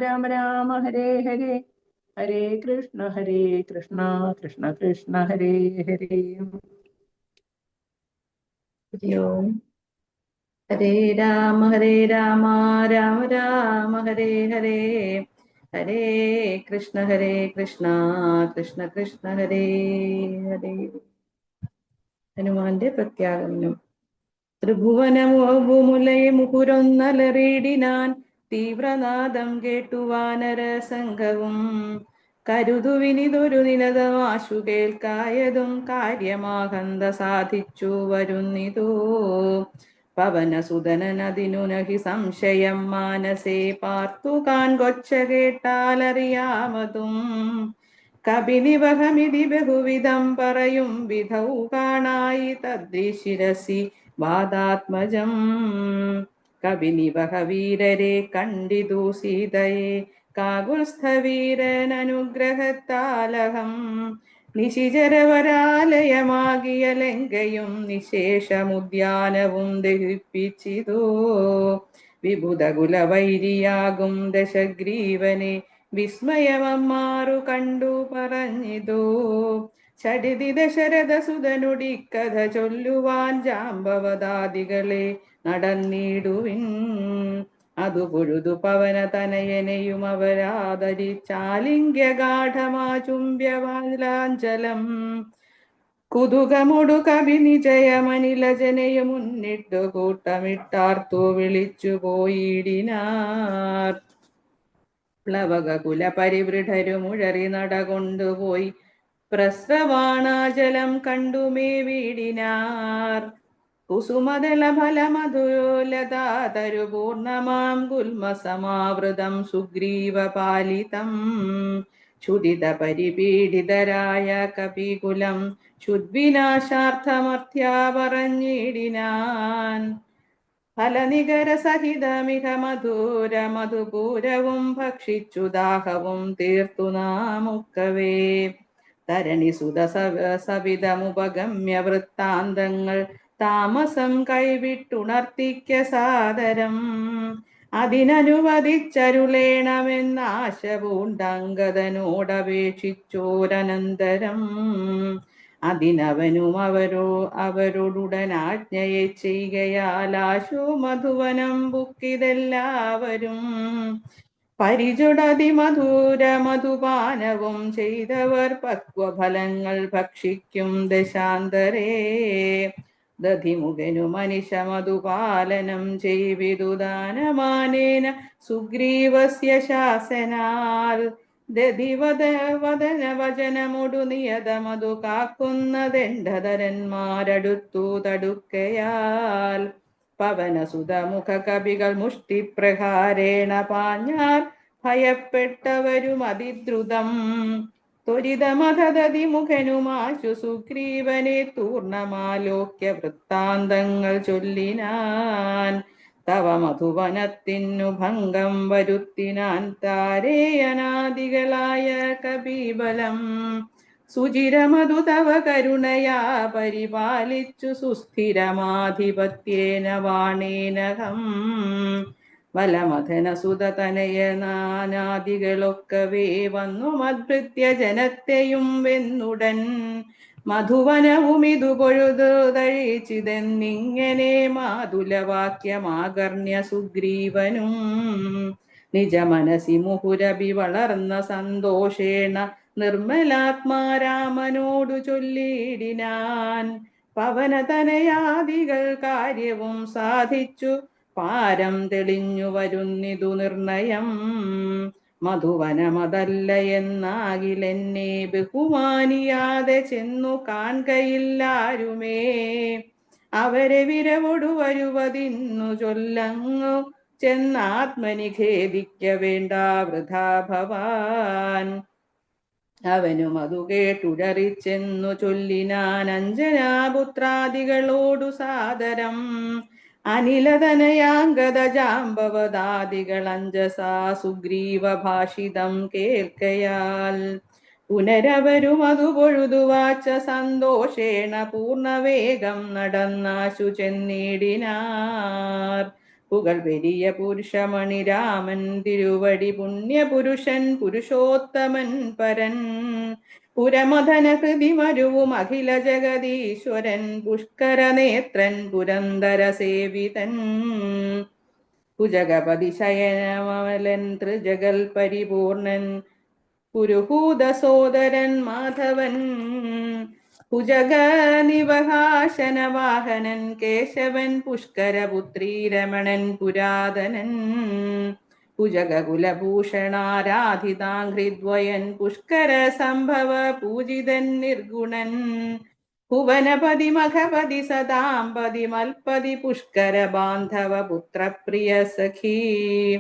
രാമ രാമ ഹരേ ഹരേ. ഹരേ കൃഷ്ണ കൃഷ്ണ കൃഷ്ണ ഹരേ ഹരേ. ഹരേ രാമ രാമ രാമ ഹരേ ഹരേ. ഹരേ കൃഷ്ണ കൃഷ്ണ കൃഷ്ണ ഹരേ ഹരേ. ഹനുമാന്റെ പ്രത്യാഗമനം. ത്രിഭുവനമുലയെ മുകുരൊന്നലറിയിടിനാൻ. തീവ്രനാദം കേട്ടു വാനര സംഘവും കരുതുവിനിതൊരു നിലതമാശു കേൾക്കായതും കാര്യമാകന്ത സാധിച്ചു വരുന്നിതോ. പവനസുതനതിനു നഹി സംശയം മാനസേ പാർത്തു കാൺകൊച്ച കേട്ടാലറിയാമതും. കപിനിവഹമിതി ബഹുവിധം പറയും വിധൗ കാണായി തദ്രിശിരസി വാദാത്മജം. കപിനിവഹ വീരരെ കണ്ടിതു സീതയെ കാകുൽസ്ഥവീരനനുഗ്രഹത്താലഹം. നിശിചരവരാലയമാകിയ ലങ്കയും നിശേഷമുദ്യാനവും ദഹിപ്പിച്ചിതോ. വിബുധകുലവൈരിയാകും ദശഗ്രീവനെ വിസ്മയമമ്മാറു കണ്ടു പറഞ്ഞിതോ. ചടിതി ദശരഥസുതനുടി കഥ ചൊല്ലുവാൻ ജാമ്പവതാദികളെ നടന്നിടുവിൻ. അതു പൊഴുതു പവന തനയനെയും അവരാദരിച്ചാലിംഗ്യഗാഠമാ ചുംബ്യവാലാഞ്ചലം കുതുകമൊടു കവി നിജയമനിലജനയെ മുന്നിട്ടു കൂട്ടമിട്ടാർത്തു വിളിച്ചു പോയിടിനാർ. പ്ലവക കുല പരിവൃഢരു മുഴറി നടകൊണ്ടുപോയി പ്രസ്രവാണാജലം കണ്ടുമേ വീടിനാർ. കുസുമദള ഫലമധുലതാതരു പൂർണമാം ഗുൽമസമാവൃതം സുഗ്രീവപാലിതം ക്ഷുദിത പരിപീഡിതരായ കപികുലം ക്ഷുദ്വിനാശാർത്ഥമർത്യാ പറഞ്ഞിടിനാൻ. ഫലനികര സഹിതമിക മധുര മധുപൂരവും ഭക്ഷിച്ചു ദാഹവും തീർത്തു നാമുക്കവേ. തരണി സുത സവിധമുപഗമ്യ വൃത്താന്തങ്ങൾ താമസം കൈവിട്ടുണർത്തിക്ക സാദരം. അതിനനുവദിച്ചരുളേണമെന്നാശ പൂണ്ടങ്കദനോടപേക്ഷിച്ചോരനന്തരം. അതിനവനും അവരോടുടനാജ്ഞയെ ചെയ്യുകയാലാശു മധുവനം ബുക്കിതെല്ലാവരും. പരിചുടതിമധുര മധുപാനവും ചെയ്തവർ പക്വഫലങ്ങൾ ഭക്ഷിക്കും ദശാന്തരേ. ദധിമുഖനു മനിഷ മധുപാലനം ചെയ്വിതുദാനമാനേന സുഗ്രീവസ്യ ശാസനാൽ. ദധിവദന വചനമൊടു നിയതമതു കാക്കുന്നതെണ്ടധരന്മാരടുത്തു തടുക്കയാൽ. പവനസുതമുഖ കവികൾ മുഷ്ടിപ്രഹാരേണ പാഞ്ഞാൽ ഭയപ്പെട്ടവരും അതിദ്രുതം. ത്വരിതമധതിമുഖനുമാശു സുഗ്രീവനെ തൂർണമാലോക്യ വൃത്താന്തങ്ങൾ ചൊല്ലിനാൻ. തവ മധുവനത്തിനു ഭംഗം വരുത്തിനാൻ താരേയനാദികളായ കപിബലം. സുചിരമധു തവ കരുണയാ പരിപാലിച്ചു സുസ്ഥിരമാധിപത്യേന വാണേനഹം. വലമഥന സുതതനയനാനാദികളൊക്കവേ വന്നു മദ്ഭൃത്യ ജനത്തെയും വെന്നുടൻ. മധുവനവുമിതു പൊഴുതുതഴിച്ചിതെന്നിങ്ങനെ മാതുലവാക്യമാകർണ്യ സുഗ്രീവനും. നിജ മനസി മുഹുരഭി വളർന്ന സന്തോഷേണ നിർമ്മലാത്മാരാമനോടു ചൊല്ലിയിടിനാൻ. പവനതനയാദികൾ കാര്യവും സാധിച്ചു പാരം തെളിഞ്ഞു വരുന്നിതു നിർണയം. മധുവനമതല്ല എന്നാകിലെന്നെ ബഹുമാനിയാതെ ചെന്നു കാൺകയില്ലാരുമേ. അവരെ വിരവൊടു വരുവതിന്നു ചൊല്ലങ്ങു ചെന്നാത്മനി ഖേദിക്ക വേണ്ട വൃഥാ ഭവാൻ. അവനും അതു കേട്ടുടറിച്ചെന്നു ചൊല്ലിനാൻ അഞ്ജനാപുത്രാദികളോടു സാദരം. അനിലതനയാംഗത ജാമ്പവദാദികൾ അഞ്ജസാ സുഗ്രീവ ഭാഷിതം കേൾക്കയാൽ. പുനരവരും അതു പൊഴുതുവാച്ച സന്തോഷേണ പൂർണ്ണവേഗം നടന്നാശു ചെന്നിടിനാർ. പുകൾ പെരിയ പുരുഷമണി രാമൻ തിരുവടി പുണ്യപുരുഷൻ പുരുഷോത്തമൻ പരൻ. പുരമഥന ഹൃതിമരുവും അഖില ജഗദീശ്വരൻ പുഷ്കരനേത്രൻ പുരന്തര സേവിതൻ. കുജഗപതി ശയനമലൻ ത്രിജഗൽ പരിപൂർണൻ പുരുഹൂത സോദരൻ മാധവൻ. ഭുജഗ നിവഹാശന വാഹനൻ കേശവൻ പുഷ്കരപുത്രീ രമണൻ പുരാതനൻ. കുജകുലഭൂഷണാരാധിതാഘ്രിദ്വയൻ പുഷ്കര സംഭവ പൂജിതൻ നിർഗുണൻ. ഭുവനപതി മഖപതി സദാംപതി മൽപതി പുഷ്കര ബാന്ധവ പുത്രപ്രിയ സഖീ.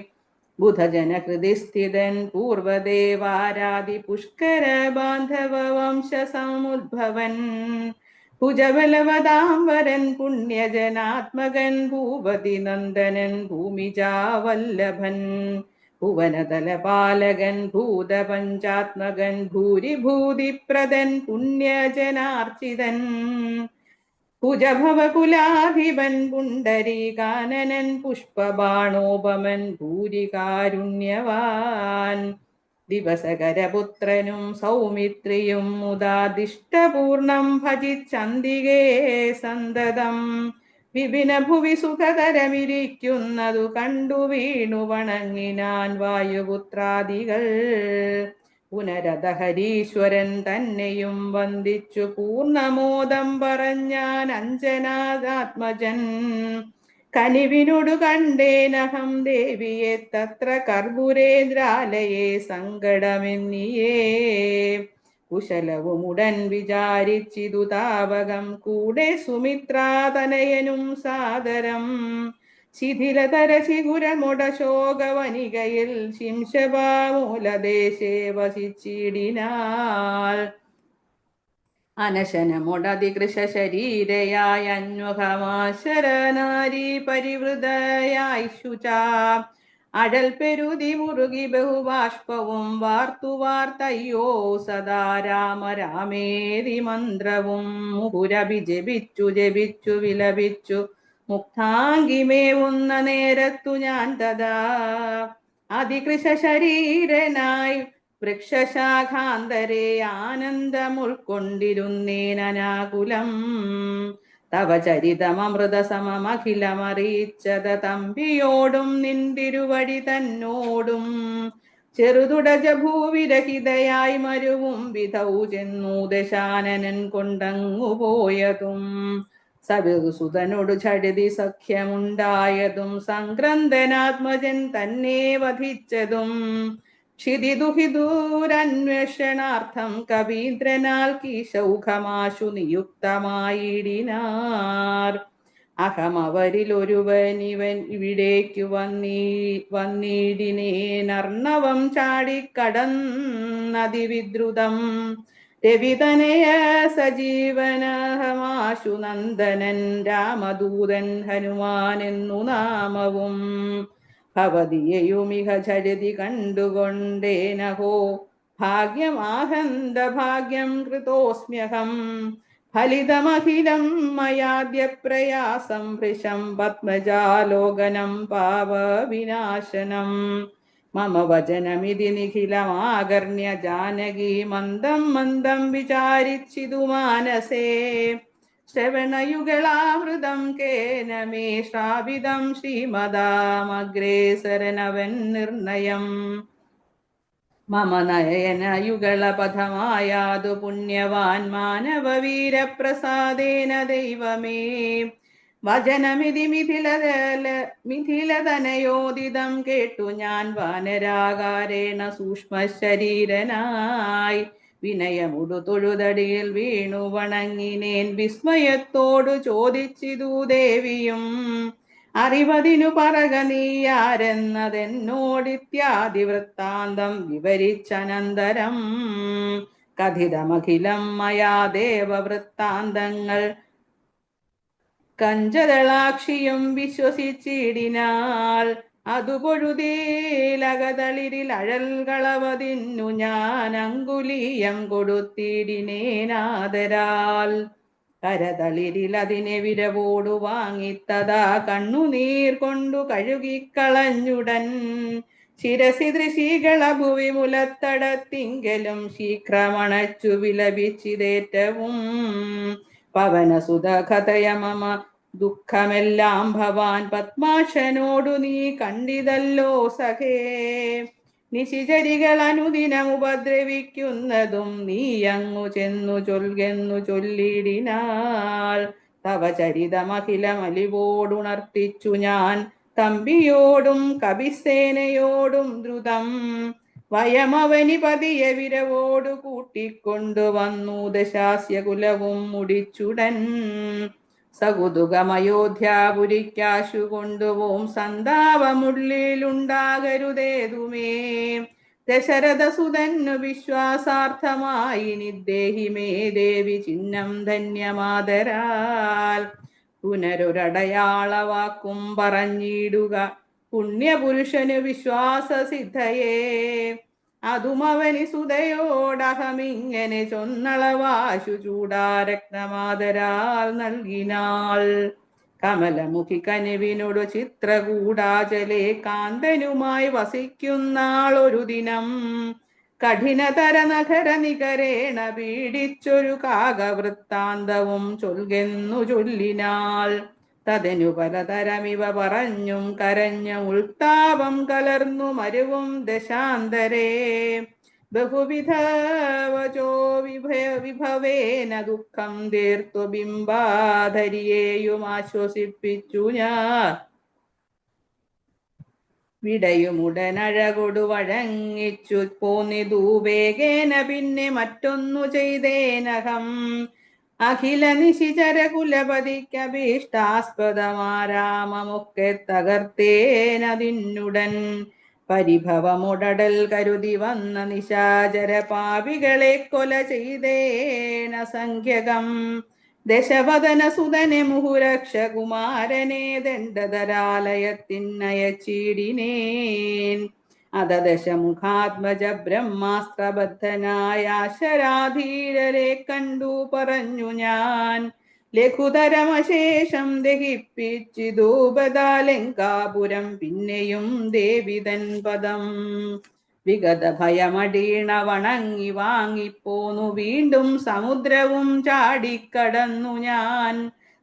ബുധജന ഹൃദി സ്ഥിതൻ പൂർവദേവാരാധി പുഷ്കര ബാന്ധവ വംശ സമുദ്ഭവൻ. ഭുജബലവദാംബരൻ പുണ്യജനാത്മകൻ ഭൂപതി നന്ദനൻ ഭൂമിജാവല്ലഭൻ. ഭുവനതലപാലകൻ ഭൂതപഞ്ചാത്മകൻ ഭൂരിഭൂതിപ്രദൻ പുണ്യജനാർച്ചിതൻ. ഭുജഭവകുലാധിപൻ പുണ്ടരീകാനനൻ പുഷ്പബാണോപമൻ ഭൂരികാരുണ്യവാൻ. ദിവസകരപുത്രനും സൗമിത്രിയും മുദാദിഷ്ടപൂർണം ഭജിച്ചന്തികേ സന്തതം. വിപിന ഭുവി സുഖകരമിരിക്കുന്നതു കണ്ടു വീണു വണങ്ങിനാൻ വായുപുത്രാദികൾ. പുനരതഹരീശ്വരൻ തന്നെയും വന്ദിച്ചു പൂർണ്ണമോദം പറഞ്ഞാൻ അഞ്ജനാദാത്മജൻ. കനിവിനോടു കണ്ടേനഹം ദേവിയെ തത്ര കർപ്പൂരേന്ദ്രാലയെ സങ്കടമെന്നിയേ. കുശലവുമുടൻ വിചാരിച്ചിതു താവകം കൂടെ സുമിത്രാതനയനും സാദരം. ശിഥിലതര ചിഗുരമുട ശോകവനികയിൽ ശിംശപാമൂലദേശേ വസിച്ചിടിനാൾ. അനശനമുടതികൃശ ശരീരയായ അന്വഹമാശരനാരി പരിവൃതയായി ശുചാ. അഴൽ പെരുതി മുറുകി ബഹുബാഷ്പവും വാർത്തു വാർത്തയ്യോ സദാ രാമ രാമേതി മന്ത്രവും. മുഹുരഭി ജപിച്ചു ജപിച്ചു വിലപിച്ചു മുക്താംഗിമേവുന്ന നേരത്തു ഞാൻ തഥാ അതികൃശ ശരീരനായി വൃക്ഷശാഖാന്തരെ ആനന്ദമുൾക്കൊണ്ടിരുന്നേനനാകുലം. തവ ചരിതമൃതസമഖിലമറിയിച്ചത തമ്പിയോടും നിന്തിരുവടി തന്നോടും. ചെറുതുടജ ഭൂവിരഹിതയായി മരുവും വിധൗ ചെന്നു ദശാനനൻ കൊണ്ടങ്ങു പോയതും. സവിസുതനോടു ചടുതി സഖ്യമുണ്ടായതും സംക്രന്ദനാത്മജൻ തന്നെ വധിച്ചതും. ക്ഷിതിദുഹിദൂരന്വേഷണാർത്ഥം കവീന്ദ്രനാൽ കീശൗഖമാശു നിയുക്തമായിടിനാർ. അഹമവരിലൊരുവനിവൻ ഇവിടേക്കു വന്നിടിനേനർണവം ചാടിക്കടന്നതിവിദ്രുതം. രവിതനയ സജീവനഹമാശു നന്ദനൻ രാമദൂതൻ ഹനുമാൻ എന്നു നാമവും. ഭവതിയെയുമിഹ ചരിതി കണ്ടുകൊണ്ടേനഹോ ഭാഗ്യം ആഹന്ത ഭാഗ്യം കൃതോസ്മ്യഹം. ഫലിതമഖിലം മയാദ്യ പ്രയാസം ഭൃശം പത്മജാലോകനം പാപവിനാശനം. മമ വചനമിതി നിഖിലമാകർണ്യ ജാനകി മന്ദം മന്ദം വിചാരിച്ചിതു മാനസേ. ശ്രവണയുഗളാമൃതം കേന മേ ശ്രാവിതം ശ്രീമദാമഗ്രേസരനവൻ നിർണയം. മമ നയനയുഗളപഥമായാതു പുണ്യവാൻ മാനവവീരപ്രസാദേന ദൈവമേ. വചനമിതി മിഥിലതനയോദിതം കേട്ടു ഞാൻ വാനരാകാരേണ സൂക്ഷ്മശരീരനായി. വിനയമുടു തൊഴുതടിയിൽ വീണു വണങ്ങിനേൻ വിസ്മയത്തോടു ചോദിച്ചിതു ദേവിയും. അറിവതിനു പറക നീയാരെന്നതെന്നോടിത്യാദി വൃത്താന്തം വിവരിച്ചനന്തരം. കഥിതമഖിലം മയാ ദേവവൃത്താന്തങ്ങൾ കഞ്ചദളാക്ഷിയും വിശ്വസിച്ചിടിനാൾ. അതു പൊഴുതീലകതളിരിൽ അഴൽ കളവതിന്നു ഞാൻ അങ്കുലീയം കൊടുത്തിടിനേനാദരാൽ. കരതളിരിൽ അതിനെ വിരവോടു വാങ്ങിത്തതാ കണ്ണുനീർ കൊണ്ടു കഴുകിക്കളഞ്ഞുടൻ. ശിരസി ദൃശികള ഭുവി മുലത്തടത്തിങ്കലും ശീഘ്രമണച്ചു വിലപിച്ചിതേറ്റവും. പവനസുത കഥയ മമ ദുഃഖമെല്ലാം ഭവാൻ പത്മാക്ഷനോടു നീ കണ്ടിതല്ലോ സഖേ. നിശിചരികൾ അനുദിനം ഉപദ്രവിക്കുന്നതും നീ അങ്ങു ചെന്നു ചൊൽകെന്നു ചൊല്ലിടിനാൾ. തവ ചരിതമഖിലമലിവോടുണർത്തിച്ചു ഞാൻ തമ്പിയോടും കപിസേനയോടും ദ്രുതം. വയമവനി പതിയെ വിരവോടു കൂട്ടിക്കൊണ്ടു വന്നു ദശാസ്യകുലവും മുടിച്ചുടൻ. സകുതുകമയോധ്യാപുരിക്കാശു കൊണ്ടുപോം സന്താപമുള്ളിലുണ്ടാകരുതേതുമേ. ദശരഥസുതന്നു വിശ്വാസാർത്ഥമായി നിദ്ദേഹി മേ ദേവി ചിഹ്നം ധന്യമാതരാൽ. പുനരൊരടയാളവാക്കും പറഞ്ഞിടുക പുണ്യപുരുഷനു വിശ്വാസസിദ്ധയേ. അതുമവനി സുതയോടഹമിങ്ങനെ ചൊന്നളവാശു ചൂടാരത്നമാതരാൽ നൽകിനാൾ. കമലമുഖി കനിവിനോടു ചിത്രകൂടാചലെ കാന്തനുമായി വസിക്കുന്നാളൊരു ദിനം. കഠിനതര നഗര നികരേണ പീഡിച്ചൊരു കാകവൃത്താന്തവും ചൊൽകെന്നു ചൊല്ലിനാൾ. തതനു പലതരമിവ പറഞ്ഞും കരഞ്ഞ ഉൾത്താപം കലർന്നു മരുവും ദശാന്തരേ ബഹുവിധ വചോ വിഭവേന ദുഃഖം തീർത്തു ബിംബാധരിയെയും ആശ്വസിപ്പിച്ചു ഞാൻ വിടയുമുടനഴകൊടു വഴങ്ങിച്ചു പോന്നിതു വേഗേന പിന്നെ മറ്റൊന്നു ചെയ്തേനഹം അഖില നിശിചര കുലപതിക്കഭീഷ്ടാസ്പദമാരാമമൊക്കെ തകർത്തേനതിന്നുടൻ പരിഭവമുടടൽ കരുതി വന്ന നിശാചര പാപികളെ കൊല ചെയ്തേന സംഖ്യകം ദശവദന സുതനെ മുഹുരക്ഷകുമാരനെ ദണ്ഡധരാലയത്തിനയച്ചിടിനേൻ അത ദശമുഖാത്മജ ബ്രഹ്മാസ്ത്രബദ്ധനായ ശരാധീരരെ കണ്ടു പറഞ്ഞു ഞാൻ ലഘുതരമശേഷം ദഹിപ്പിച്ചിതു ബദാലങ്കാപുരം പിന്നെയും ദേവിതൻ പദം വിഗത ഭയമടീണ വണങ്ങി വാങ്ങിപ്പോന്നു വീണ്ടും സമുദ്രവും ചാടിക്കടന്നു ഞാൻ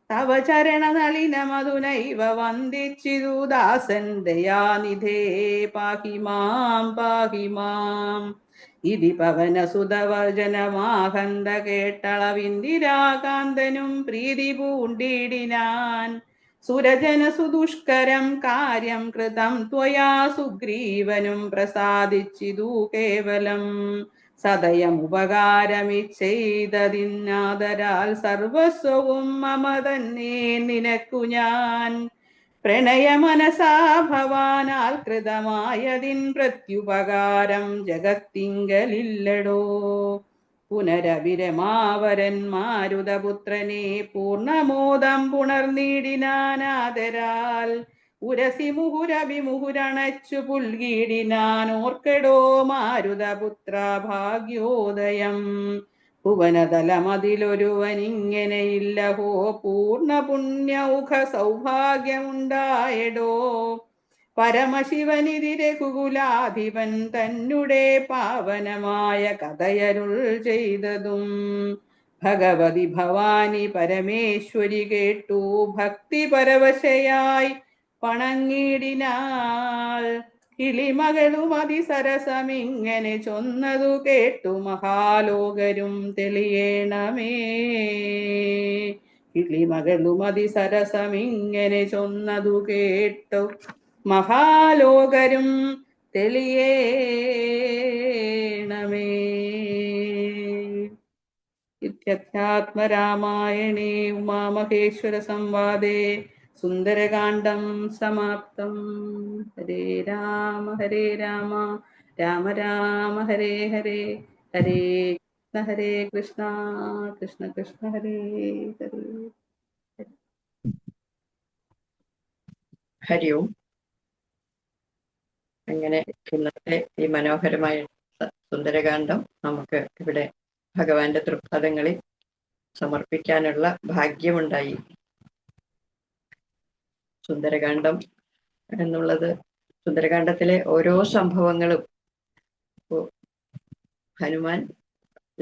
തവ ചരണനളിന മധുനൈവ വന്ദിച്ചിരു ദാസൻ ദയാനിധേ പാഹിമാം പാഹിമാം ഇതി പവനസുതവചനമാഹന്ത കേട്ടളവിന്ദിരാകാന്തനും പ്രീതി പൂണ്ടിടിനാൻ സുരജന സുദുഷ്കരം കാര്യം കൃതം ത്വയാ സുഗ്രീവനും പ്രസാദിച്ചിതു കേവലം സദയമുപകാരമിച്ചെയ്തതിന്നാദരാൽ സർവസ്വവും മമ തന്നെ നിനക്കു ഞാൻ പ്രണയമനസാ ഭവാനാൽ കൃതമായതിൻ പ്രത്യുപകാരം ജഗത്തിങ്കലില്ലടോ പുനരവിരമാവരൻ മാരുതപുത്രനെ പൂർണമോദം പുണർനീടിനാനാദരാൽ ഉരസി മുഹുരവിമുഹുരണച്ചു പുൽകിടിനാൻ ഓർക്കടോ മാരുതപുത്ര ഭാഗ്യോദയം ഭുവനതലമതിലൊരുവനിങ്ങനെയില്ലഹോ പൂർണ്ണ പുണ്യൗഖ സൗഭാഗ്യമുണ്ടായടോ പരമശിവനിതിരെ കുകുലാധിപൻ തന്നെ പാവനമായ കഥയരുൾ ചെയ്തതും ഭഗവതി ഭവാനി പരമേശ്വരി കേട്ടു ഭക്തി പരവശയായി പണങ്ങിടിനാൾ കിളിമകളും അതിസരസമിങ്ങനെ ചൊന്നതു കേട്ടു മഹാലോകരും തെളിയേണമേ കിളിമകളും അതിസരസമിങ്ങനെ ചൊന്നതു കേട്ടു മഹാലോകരും തെളിയേണമേ ഇത്യധ്യാത്മരാമായണേ ഉമാമഹേശ്വര സംവാദേ സുന്ദരകാണ്ഡം സമാപ്തം. ഹരേ രാമ രാമ രാമ ഹരേ ഹരേ ഹരേ കൃഷ്ണ കൃഷ്ണ കൃഷ്ണ ഹരേ ഹരേ. ഹരി ഓം. അങ്ങനെ ഇന്നത്തെ ഈ മനോഹരമായ സുന്ദരകാന്ഡം നമുക്ക് ഇവിടെ ഭഗവാന്റെ തൃപ്പദങ്ങളിൽ സമർപ്പിക്കാനുള്ള ഭാഗ്യമുണ്ടായി. സുന്ദരകാന്ഡം എന്നുള്ളത്, സുന്ദരകാന്ഡത്തിലെ ഓരോ സംഭവങ്ങളും, ഹനുമാൻ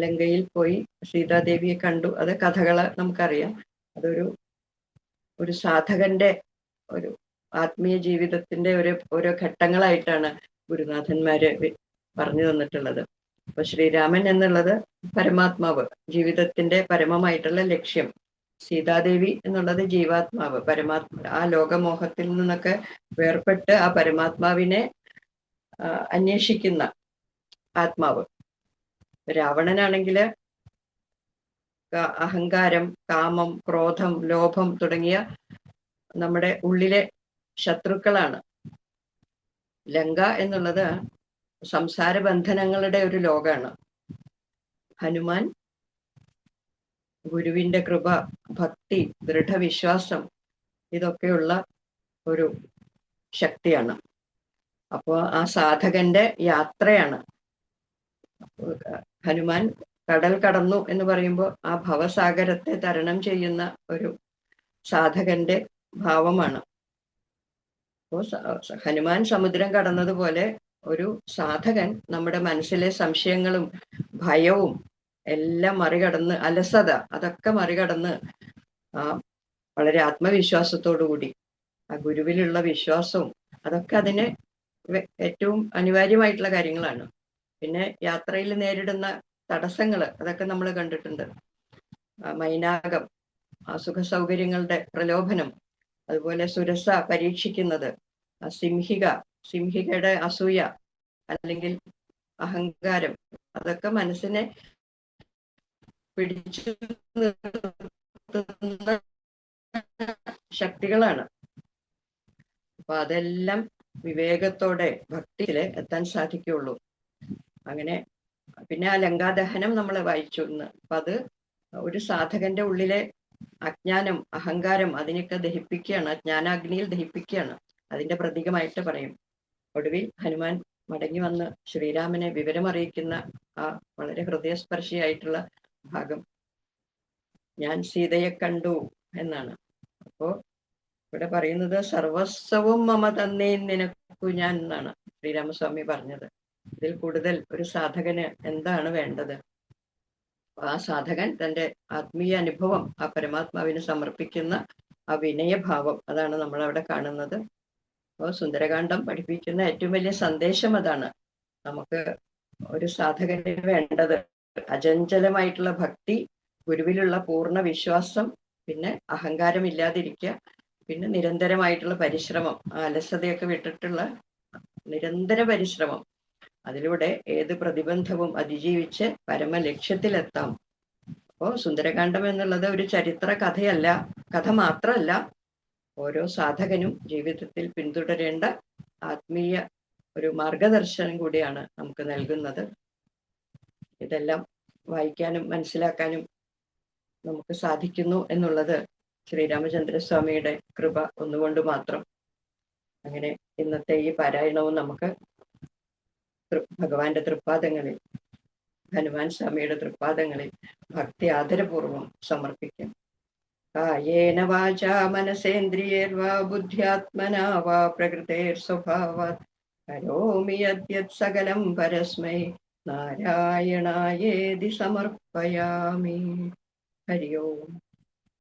ലങ്കയിൽ പോയി സീതാദേവിയെ കണ്ടു, അത് കഥകള് നമുക്കറിയാം. അതൊരു സാധകന്റെ ഒരു ആത്മീയ ജീവിതത്തിന്റെ ഓരോ ഘട്ടങ്ങളായിട്ടാണ് ഗുരുനാഥന്മാര് പറഞ്ഞു തന്നിട്ടുള്ളത്. അപ്പൊ ശ്രീരാമൻ എന്നുള്ളത് പരമാത്മാവ്, ജീവിതത്തിന്റെ പരമമായിട്ടുള്ള ലക്ഷ്യം. സീതാദേവി എന്നുള്ളത് ജീവാത്മാവ്, ആ ലോകമോഹത്തിൽ നിന്നൊക്കെ വേർപെട്ട് ആ പരമാത്മാവിനെ അന്വേഷിക്കുന്ന ആത്മാവ്. രാവണനാണെങ്കിൽ അഹങ്കാരം, കാമം, ക്രോധം, ലോഭം തുടങ്ങിയ നമ്മുടെ ഉള്ളിലെ ശത്രുക്കളാണ്. ലങ്ക എന്നുള്ളത് സംസാര ബന്ധനങ്ങളുടെ ഒരു ലോകമാണ്. ഹനുമാൻ ഗുരുവിന്റെ കൃപ, ഭക്തി, ദൃഢവിശ്വാസം ഇതൊക്കെയുള്ള ഒരു ശക്തിയാണ്. അപ്പോൾ ആ സാധകന്റെ യാത്രയാണ്. ഹനുമാൻ കടൽ കടന്നു എന്ന് പറയുമ്പോൾ ആ ഭവസാഗരത്തെ തരണം ചെയ്യുന്ന ഒരു സാധകന്റെ ഭാവമാണ്. അപ്പോൾ ഹനുമാൻ സമുദ്രം കടന്നതുപോലെ ഒരു സാധകൻ നമ്മുടെ മനസ്സിലെ സംശയങ്ങളും ഭയവും എല്ലാം മറികടന്ന്, അലസത അതൊക്കെ മറികടന്ന് ആ വളരെ ആത്മവിശ്വാസത്തോടു കൂടി ആ ഗുരുവിലുള്ള വിശ്വാസവും അതൊക്കെ അതിന് ഏറ്റവും അനിവാര്യമായിട്ടുള്ള കാര്യങ്ങളാണ്. പിന്നെ യാത്രയിൽ നേരിടുന്ന തടസ്സങ്ങൾ അതൊക്കെ നമ്മൾ കണ്ടിട്ടുണ്ട്. മൈനാകം, സുഖ സൗകര്യങ്ങളുടെ പ്രലോഭനം, അതുപോലെ സുരസ പരീക്ഷിക്കുന്നത്, സിംഹികയുടെ അസൂയ അല്ലെങ്കിൽ അഹങ്കാരം, അതൊക്കെ മനസ്സിനെ പിടിച്ചു നിർത്തുന്ന ശക്തികളാണ്. അപ്പൊ അതെല്ലാം വിവേകത്തോടെ ഭക്തിയില് എത്താൻ സാധിക്കുകയുള്ളൂ. അങ്ങനെ പിന്നെ ആ ലങ്കാദഹനം നമ്മൾ വായിച്ചു ഇന്ന്. അപ്പൊ അത് ഒരു സാധകന്റെ ഉള്ളിലെ അജ്ഞാനം, അഹങ്കാരം അതിനൊക്കെ ദഹിപ്പിക്കുകയാണ്, ജ്ഞാനാഗ്നിയിൽ ദഹിപ്പിക്കുകയാണ്. അതിന്റെ പ്രതീകമായിട്ട് പറയും. ഒടുവിൽ ഹനുമാൻ മടങ്ങി വന്ന് ശ്രീരാമനെ വിവരമറിയിക്കുന്ന ആ വളരെ ഹൃദയസ്പർശിയായിട്ടുള്ള ഭാഗം, ഞാൻ സീതയെ കണ്ടു എന്നാണ്. അപ്പോ ഇവിടെ പറയുന്നത് സർവസ്വവും മമ തന്നേ നിനക്കു ഞാൻ എന്നാണ് ശ്രീരാമസ്വാമി പറഞ്ഞത്. ഇതിൽ കൂടുതൽ ഒരു സാധകന് എന്താണ് വേണ്ടത്? ആ സാധകൻ തന്റെ ആത്മീയ അനുഭവം ആ പരമാത്മാവിന് സമർപ്പിക്കുന്ന ആ വിനയഭാവം, അതാണ് നമ്മൾ അവിടെ കാണുന്നത്. അപ്പോൾ സുന്ദരകാന്ഡം പഠിപ്പിക്കുന്ന ഏറ്റവും വലിയ സന്ദേശം അതാണ്. നമുക്ക് ഒരു സാധകന് വേണ്ടത് അചഞ്ചലമായിട്ടുള്ള ഭക്തി, ഗുരുവിലുള്ള പൂർണ്ണ വിശ്വാസം, പിന്നെ അഹങ്കാരം ഇല്ലാതിരിക്കുക, പിന്നെ നിരന്തരമായിട്ടുള്ള പരിശ്രമം, ആ അലസതയൊക്കെ വിട്ടിട്ടുള്ള നിരന്തര പരിശ്രമം. അതിലൂടെ ഏത് പ്രതിബന്ധവും അതിജീവിച്ച് പരമലക്ഷ്യത്തിലെത്താം. അപ്പോ സുന്ദരകാന്ഡം എന്നുള്ളത് ഒരു ചരിത്ര കഥ മാത്രമല്ല, ഓരോ സാധകനും ജീവിതത്തിൽ പിന്തുടരേണ്ട ആത്മീയ ഒരു മാർഗദർശനം കൂടിയാണ് നമുക്ക് നൽകുന്നത്. ഇതെല്ലാം വായിക്കാനും മനസ്സിലാക്കാനും നമുക്ക് സാധിക്കുന്നു എന്നുള്ളത് ശ്രീരാമചന്ദ്രസ്വാമിയുടെ കൃപ ഒന്നുകൊണ്ട് മാത്രം. അങ്ങനെ ഇന്നത്തെ ഈ പാരായണവും നമുക്ക് ഭഗവാന്റെ തൃപ്പാദങ്ങളിൽ, ഹനുമാൻ സ്വാമിയുടെ തൃപ്പാദങ്ങളിൽ ഭക്തി ആദരപൂർവം സമർപ്പിക്കാം. കായേന വാചാ മനസേന്ദ്രിയേർവാ ബുദ്ധ്യാത്മനാ വാ പ്രകൃതേർസ്വഭാവാത് കരോമി യദ്യത് സകലം പരസ്മൈ നാരായണായേതി സമർപ്പയാമി. ഹരി ഓം.